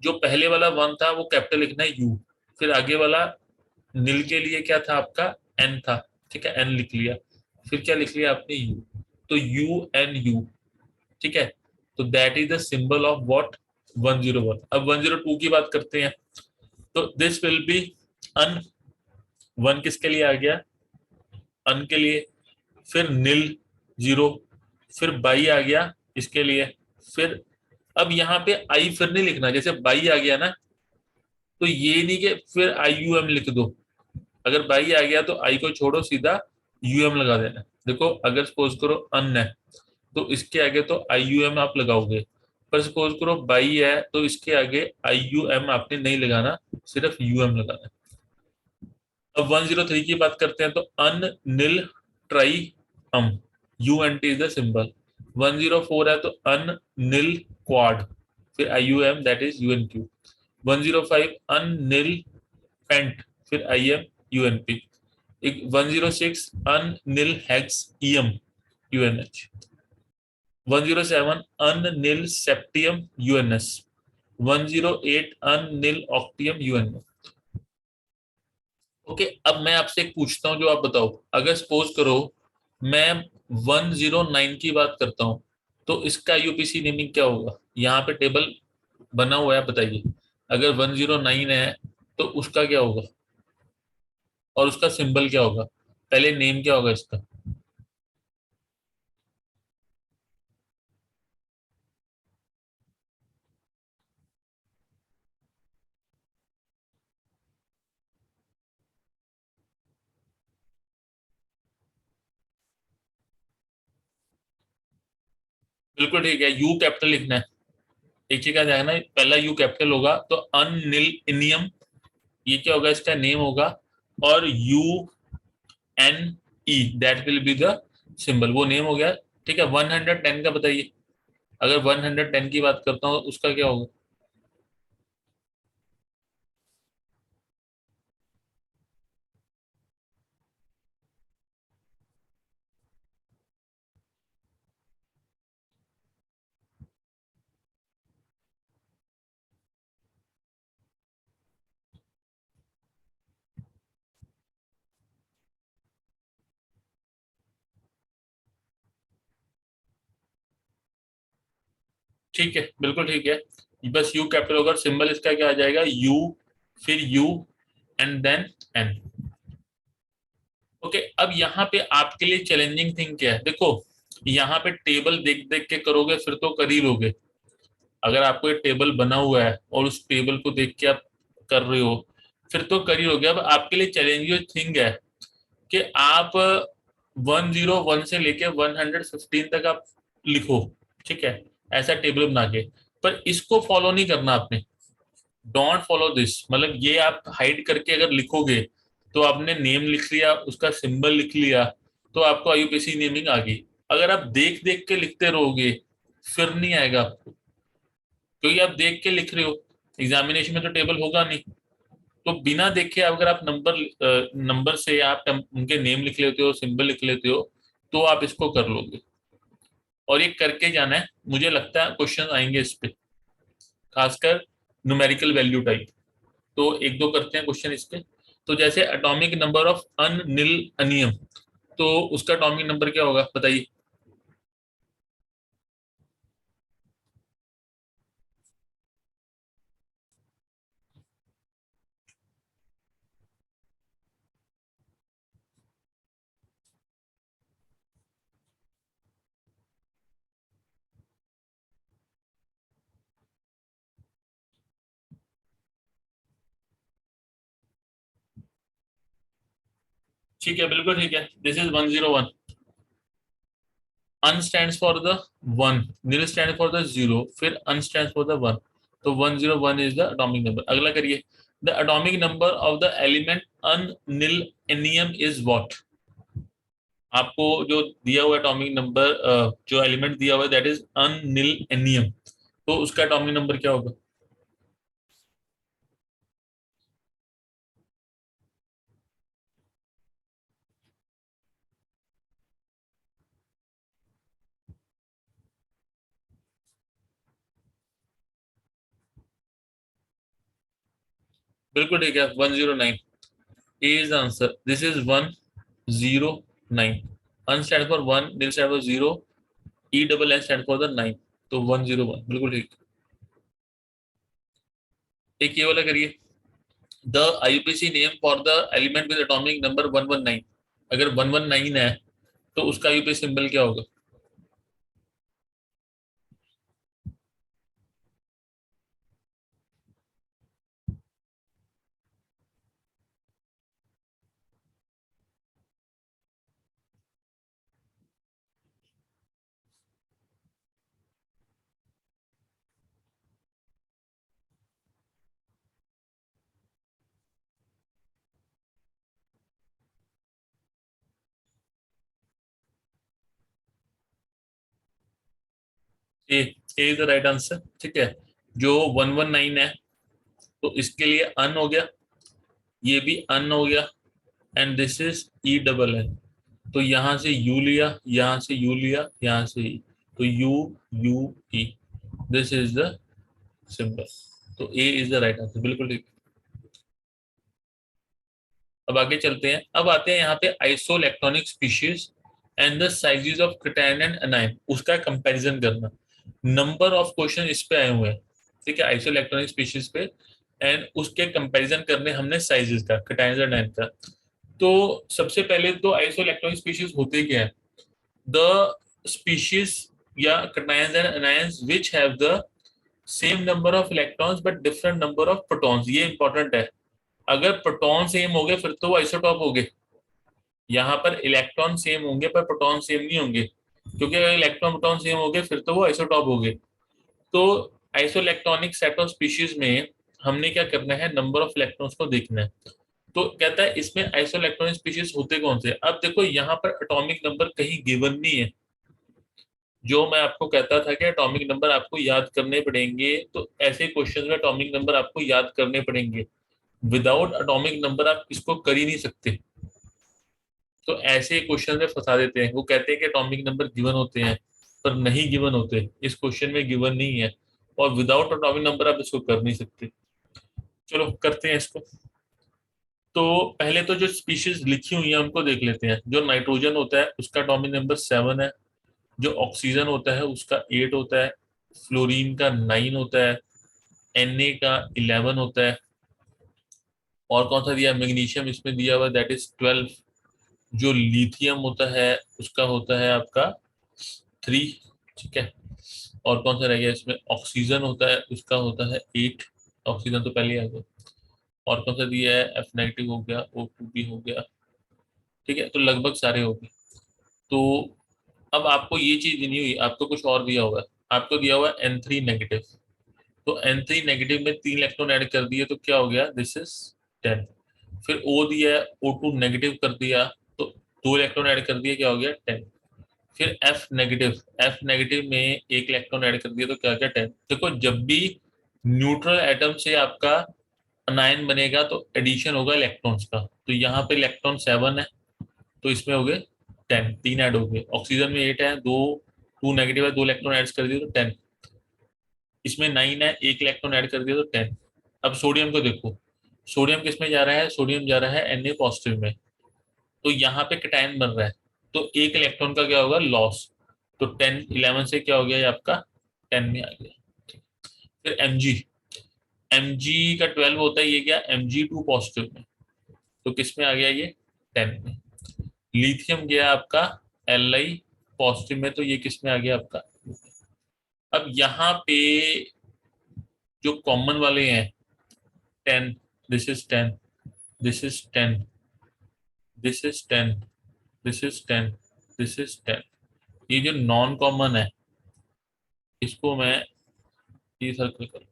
जो पहले वाला वन था वो कैपिटल लिखना है यू, फिर आगे वाला नील के लिए क्या था आपका? एन था, ठीक है, एन लिख लिया। फिर क्या लिख लिया आपने? यू, तो यू एन यू, ठीक है। तो that is the symbol of what? 101। अब 102 की बात करते हैं, तो this will be un, one किसके लिए आ गया? अन के लिए। फिर नील, जीरो। फिर बाई आ गया इसके लिए। फिर अब यहाँ पे आई फिर नहीं लिखना, जैसे बाई आ गया ना, तो ये नहीं कि फिर आई यू एम लिख दो। अगर बाई आ गया तो आई को छोड़ो, सीधा यू एम लगा देना। देखो, अगर सपोज करो अन है तो इसके आगे तो आई यू एम आप लगाओगे, पर सपोज करो बाई है तो इसके आगे आई यू एम आपने नहीं लगाना, सिर्फ यू एम लगाना। अब 103 की बात करते हैं, तो un nil tri um, U N T is the symbol. 104 है तो अन निल क्वाड, फिर I U M, that is U N Q. 105 un nil pent, फिर I M U N P. 106 un nil hex E M U N H. 107 un nil septium U N S. 108 un nil octium U N O. Okay, अब मैं आपसे एक पूछता हूँ, जो आप बताओ, अगर सपोज करो मैं 109 की बात करता हूँ, तो इसका यूपीसी नेमिंग क्या होगा? यहाँ पे टेबल बना हुआ है, बताइए। अगर 109 है तो उसका क्या होगा, और उसका सिंबल क्या होगा? पहले नेम क्या होगा इसका? बिल्कुल ठीक है, यू कैपिटल लिखना है। एक चीज का ध्यान है, पहला यू कैपिटल होगा, तो अनिल इनियम, ये क्या होगा? इसका नेम होगा। और U N E, that will be the symbol, वो नेम हो गया, ठीक है। 110 का बताइए, अगर 110 की बात करता हूँ उसका क्या होगा? ठीक है, बिल्कुल ठीक है, बस यू कैपिटल होगा, सिंबल इसका क्या आ जाएगा? यू, फिर U, and then N. Okay, अब यहाँ पे आपके लिए चैलेंजिंग थिंग क्या है? देखो, यहाँ पे टेबल देख देख के करोगे फिर तो कर ही लोगे। अगर आपको एक टेबल बना हुआ है और उस टेबल को देख के आप कर रहे हो, फिर तो कर ही लोगे। अब आपके लिए चैलेंजिंग थिंग है कि आप 101 से लेके 115 तक आप लिखो, ठीक है, ऐसा टेबल बना के। पर इसको फॉलो नहीं करना आपने, डोंट फॉलो दिस। मतलब ये आप हाइड करके अगर लिखोगे तो आपने नेम लिख लिया, उसका सिंबल लिख लिया, तो आपको आईयूपीएसी नेमिंग आ गई। अगर आप देख देख के लिखते रहोगे फिर नहीं आएगा आपको, क्योंकि आप देख के लिख रहे हो, एग्जामिनेशन में तो टेबल होगा नहीं। तो बिना देखे अगर आप नंबर से आप उनके नेम लिख लेते हो, सिंबल लिख लेते हो, तो आप इसको कर लोगे। और ये करके जाना है, मुझे लगता है क्वेश्चन आएंगे इस पे, खासकर न्यूमेरिकल वैल्यू टाइप। तो एक दो करते हैं क्वेश्चन इस पे। तो जैसे एटॉमिक नंबर ऑफ अनिल अनियम, तो उसका एटॉमिक नंबर क्या होगा बताइए। ठीक है, बिल्कुल ठीक है, this is 101। Un stands for the one, nil stand for the zero, फिर un stand for the one. तो 101 इज द एटॉमिक नंबर। अगला करिए, the atomic number of the element un nil ennium is what. आपको जो दिया हुआ atomic number, जो element दिया हुआ है दैट इज अन निल एनियम, तो उसका एटॉमिक नंबर क्या होगा। बिल्कुल ठीक है, 109 is the answer. This is 109. Un stand for one, nil stand for zero, E double N stand for the nine. तो 101 बिल्कुल ठीक। एक ये वाला करिए, the IUPAC name for the element with atomic number 119। अगर 119 है तो उसका आईयूपीएसी सिंबल क्या होगा। ए, ए इज द राइट आंसर, ठीक है। जो 119 है तो इसके लिए अन हो गया, ये भी अन हो गया, and this is E double N. तो यहां से यू लिया, यहां से यू लिया, यहां से ई, तो you you E, this is the symbol. तो ए इज द राइट आंसर, बिल्कुल ठीक। अब आगे चलते हैं, अब आते हैं यहाँ पे isoelectronic species and the sizes of cation and अनायन, उसका कंपैरिजन करना। नंबर ऑफ क्वेश्चन इस पे आए हुए हैं, ठीक है, आइसोइलेक्ट्रॉनिक स्पीशीज पे, एंड उसके कंपैरिजन करने हमने साइजेस का, कैटायन एंड अनायन का। तो सबसे पहले तो आइसोइलेक्ट्रॉनिक स्पीशीज होते क्या है, द स्पीशीज या cations and anions which have the same number of electrons but different number of protons. ये इंपॉर्टेंट है, अगर प्रोटॉन सेम हो गए फिर तो वो आइसोटॉप हो गए। यहाँ पर इलेक्ट्रॉन सेम होंगे पर प्रोटॉन सेम नहीं होंगे, क्योंकि अगर इलेक्ट्रॉन प्रोटॉन सेम हो गए फिर तो वो आइसोटॉप हो गए। तो आइसोइलेक्ट्रॉनिक सेट ऑफ स्पीशीज में हमने क्या करना है, नंबर ऑफ इलेक्ट्रॉन्स को देखना है। तो कहता है इसमें आइसोइलेक्ट्रॉनिक स्पीशीज होते कौन से। अब देखो यहाँ पर एटॉमिक नंबर कहीं गिवन नहीं है। जो मैं आपको कहता था कि एटॉमिक नंबर आपको याद करने पड़ेंगे, तो ऐसे क्वेश्चन में एटॉमिक नंबर आपको याद करने पड़ेंगे। विदाउट एटॉमिक नंबर आप इसको कर ही नहीं सकते। तो ऐसे क्वेश्चन में फंसा देते हैं, वो कहते हैं कि एटॉमिक नंबर गिवन होते हैं, पर नहीं गिवन होते, इस क्वेश्चन में गिवन नहीं है, और विदाउट एटॉमिक नंबर आप इसको कर नहीं सकते। चलो करते हैं इसको। तो पहले तो जो स्पीशीज लिखी हुई है उनको देख लेते हैं। जो नाइट्रोजन होता है उसका एटॉमिक नंबर 7 है, जो ऑक्सीजन होता है उसका 8 होता है, फ्लोरीन का 9 होता है, Na का 11 होता है, और कौन सा दिया, मैग्नीशियम इसमें दिया हुआ दैट इज 12। जो लिथियम होता है उसका होता है आपका 3, ठीक है। और कौन सा रह गया इसमें, ऑक्सीजन होता है उसका होता है 8। ऑक्सीजन तो पहले ही आ गया। और कौन सा दिया है, एफ नेगेटिव हो गया, O2 भी हो गया। ठीक है, तो लगभग सारे हो गए। तो अब आपको ये चीज नहीं हुई, आपको कुछ और दिया हुआ है। आपको दिया हुआ है N3 नेगेटिव। तो N3 नेगेटिव में 3 इलेक्ट्रॉन ऐड कर दिए तो क्या हो गया, दिस इज 10। फिर O दिया है, O2 नेगेटिव कर दिया तो 2 इलेक्ट्रॉन ऐड कर दिए, क्या हो गया 10। फिर एफ नेगेटिव में एक इलेक्ट्रॉन ऐड कर दिया तो क्या हो गया 10। देखो जब भी न्यूट्रल एटम से आपका अनायन बनेगा तो एडिशन होगा इलेक्ट्रॉन्स का। तो यहाँ पे इलेक्ट्रॉन 7 है तो इसमें हो गए 10, 3 ऐड हो गए। ऑक्सीजन में 8 है, दो 2 नेगेटिव है, 2 इलेक्ट्रॉन ऐड कर दिए तो 10। इसमें 9 है, एक इलेक्ट्रॉन ऐड कर दिया तो 10। अब सोडियम को देखो, सोडियम किस में जा रहा है, सोडियम जा रहा है Na पॉजिटिव में। तो यहाँ पे कैटायन बन रहा है तो एक इलेक्ट्रॉन का क्या होगा, लॉस। तो 10 11 से क्या हो गया, ये आपका 10 में आ गया। फिर Mg का 12 होता है, ये क्या Mg2 पॉजिटिव में। तो किस में आ गया ये, 10 में। लिथियम गया आपका Li पॉजिटिव में, तो ये किस में आ गया आपका। अब यहाँ पे जो कॉमन वाले हैं 10, this is 10, this is 10, this is 10, this is 10, this is 10। ये जो नॉन कॉमन है इसको मैं ये सर्कल कर।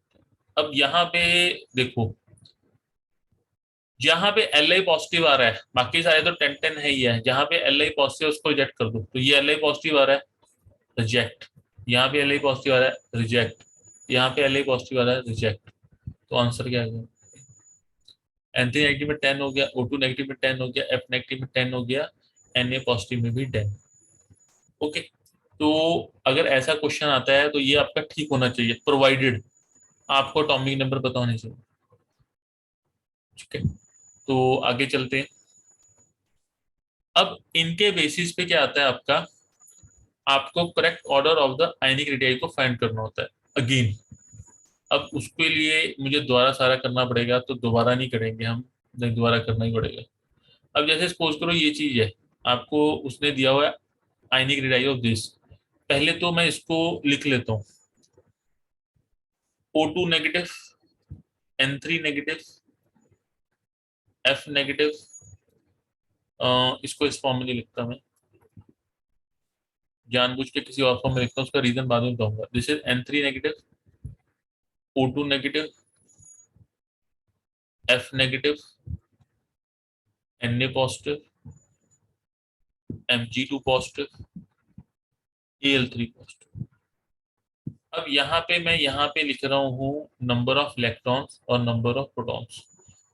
अब यहाँ पे देखो, जहां पे Li पॉजिटिव आ रहा है, बाकी सारे तो 10 10 है ही है, जहां पे Li पॉजिटिव उसको रिजेक्ट कर दो। तो ये Li पॉजिटिव आ रहा है, रिजेक्ट। यहाँ पे Li पॉजिटिव आ रहा है, रिजेक्ट। यहाँ पे Li पॉजिटिव आ रहा है, रिजेक्ट। तो आंसर क्या है, N3 नेगेटिव में 10 हो गया, O2 नेगेटिव में 10 हो गया, F नेगेटिव में 10 हो गया, Na पॉजिटिव में भी 10। ओके। तो अगर ऐसा क्वेश्चन आता है तो ये आपका ठीक होना चाहिए, प्रोवाइडेड आपको अटॉमिक नंबर पता होने चाहिए। ठीक है, तो आगे चलते हैं। अब इनके बेसिस पे क्या आता है आपका, आपको correct order of the ionic radii को फाइंड करना होता है अगेन। अब उसके लिए मुझे दोबारा सारा करना पड़ेगा, तो दोबारा नहीं करेंगे हम, नहीं दोबारा करना ही पड़ेगा। अब जैसे सपोज करो ये चीज है, आपको उसने दिया हुआ है आयनिक रेडियाई ऑफ दिस। पहले तो मैं इसको लिख लेता हूँ, O2 negative, N3 negative, F negative. इसको इस फॉर्म में नहीं लिखता मैं, जानबूझ के किसी और फॉर्म में लिखता हूँ, उसका रीजन बाद में बताऊंगा। This is N3 negative, O2 negative, F negative, Na positive, Mg2 positive, Al3 positive. अब यहाँ पे मैं यहाँ पे लिख रहा हूँ नंबर ऑफ इलेक्ट्रॉन्स और नंबर ऑफ प्रोटॉन्स।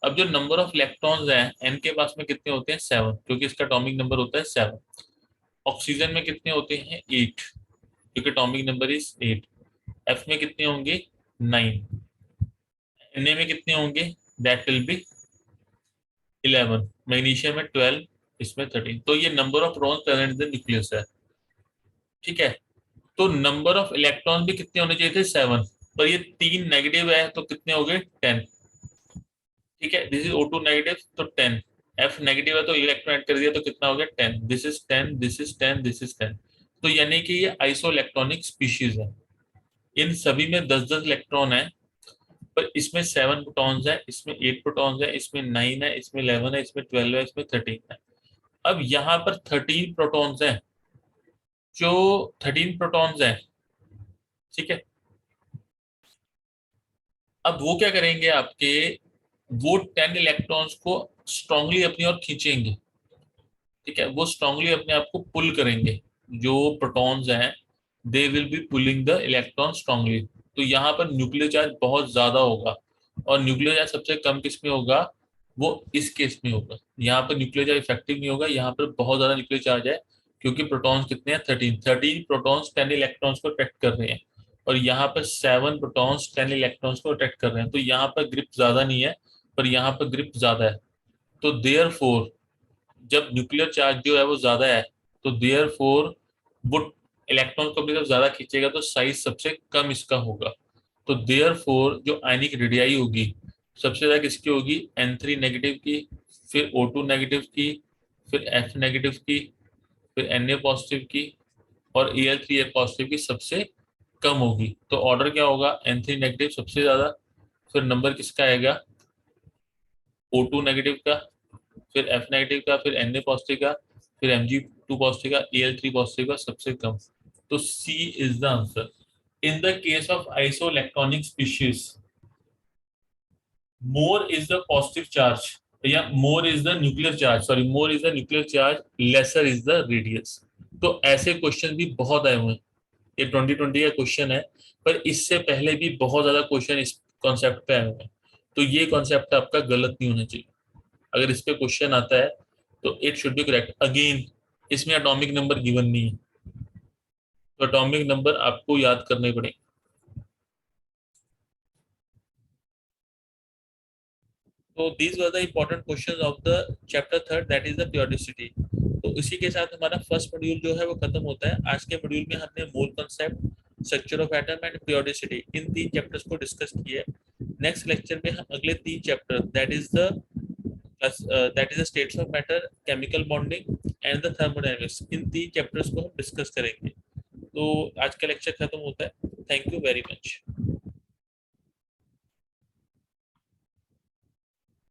अब जो नंबर ऑफ इलेक्ट्रॉन्स हैं, एन के पास में कितने होते हैं, 7, क्योंकि इसका एटॉमिक नंबर होता है 7। ऑक्सीजन में कितने होते हैं, 8, क्योंकि एटॉमिक नंबर इज 8। एफ में कितने होंगे, 9। Na में कितने होंगे, दैट विल बी 11। मैग्नीशियम में 12, इसमें 13। तो ये number of protons present in the nucleus है। ठीक है, तो नंबर ऑफ इलेक्ट्रॉन भी कितने होने चाहिए थे, 7। पर ये 3 नेगेटिव है तो कितने हो गए, 10। ठीक है, दिस इज O2 नेगेटिव तो 10। F नेगेटिव है तो इलेक्ट्रॉन ऐड कर दिया तो कितना हो गया, 10। This is 10, this is 10, this is 10। तो यानी कि ये आइसो इलेक्ट्रॉनिक स्पीशीज है। इन सभी में 10-10 इलेक्ट्रॉन है, पर इसमें 7 प्रोटॉन्स है, इसमें 8 प्रोटॉन्स है, इसमें 9 है, इसमें 11 है, इसमें 12 है, इसमें 13 है। अब यहाँ पर 13 प्रोटॉन्स है, जो 13 प्रोटॉन्स है। ठीक है, अब वो क्या करेंगे आपके, वो 10 इलेक्ट्रॉन्स को स्ट्रांगली अपनी ओर खींचेंगे। ठीक है, वो स्ट्रांगली अपने आप को पुल करेंगे। जो प्रोटॉन्स हैं, they will be pulling the electron strongly. तो यहाँ पर न्यूक्लियर चार्ज बहुत ज्यादा होगा, और न्यूक्लियर चार्ज सबसे कम किस में होगा, वो इस केस में होगा। यहाँ पर न्यूक्लियर चार्ज इफेक्टिव नहीं होगा, यहाँ पर बहुत ज्यादा न्यूक्लियर चार्ज है, क्योंकि प्रोटॉन्स कितने हैं, 13 प्रोटॉन्स 10 इलेक्ट्रॉन्स को अट्रैक्ट कर रहे हैं, और यहाँ पर 7 प्रोटॉन्स 10 इलेक्ट्रॉन्स को अट्रैक्ट कर रहे हैं। तो यहाँ पर ग्रिप ज्यादा नहीं है, पर यहाँ पर ग्रिप ज्यादा है। तो देयर फोर, जब न्यूक्लियर चार्ज जो है वो ज्यादा है, तो देयर फोर वो इलेक्ट्रॉन को अपनी तरफ ज्यादा खींचेगा, तो साइज सबसे कम इसका होगा। तो देयर फोर जो आयनिक रेडियाई होगी, सबसे ज्यादा किसकी होगी, N3 नेगेटिव की, फिर O2 नेगेटिव की, फिर F नेगेटिव की, फिर Na पॉजिटिव की, और Al3 पॉजिटिव की सबसे कम होगी। तो ऑर्डर क्या होगा, N3 नेगेटिव सबसे ज्यादा, फिर नंबर किसका आएगा, O2 नेगेटिव का, फिर F नेगेटिव का, फिर Na पॉजिटिव का, फिर Mg2 पॉजिटिव का, Al3 पॉजिटिव का सबसे कम। तो C is the answer. In the case of isoelectronic species, more is the positive charge, या more is the nuclear charge, sorry, more is the nuclear charge, lesser is the radius। तो ऐसे question भी बहुत आए हुए हैं। ये 2020 का क्वेश्चन है, पर इससे पहले भी बहुत ज्यादा क्वेश्चन इस कॉन्सेप्ट पे आए हुए हैं। तो ये कॉन्सेप्ट आपका गलत नहीं होना चाहिए। अगर इस पे क्वेश्चन आता है तो it should be correct. Again, इसमें एटॉमिक नंबर गिवन नहीं है, तो एटॉमिक नंबर आपको याद करने पड़ेंगे। तो these were the important questions of the chapter third, that is the periodicity। तो इसी के साथ हमारा फर्स्ट मॉड्यूल जो है वो खत्म होता है। आज के मॉड्यूल में हमने mole concept, structure of atom and periodicity, इन तीन चैप्टर्स को डिस्कस किया है। नेक्स्ट लेक्चर में हम अगले तीन chapter, that is the states of matter, chemical bonding and the thermodynamics, इन तीन चैप्टर्स को हम डिस्कस करेंगे। तो आज का लेक्चर खत्म होता है। Thank you very much.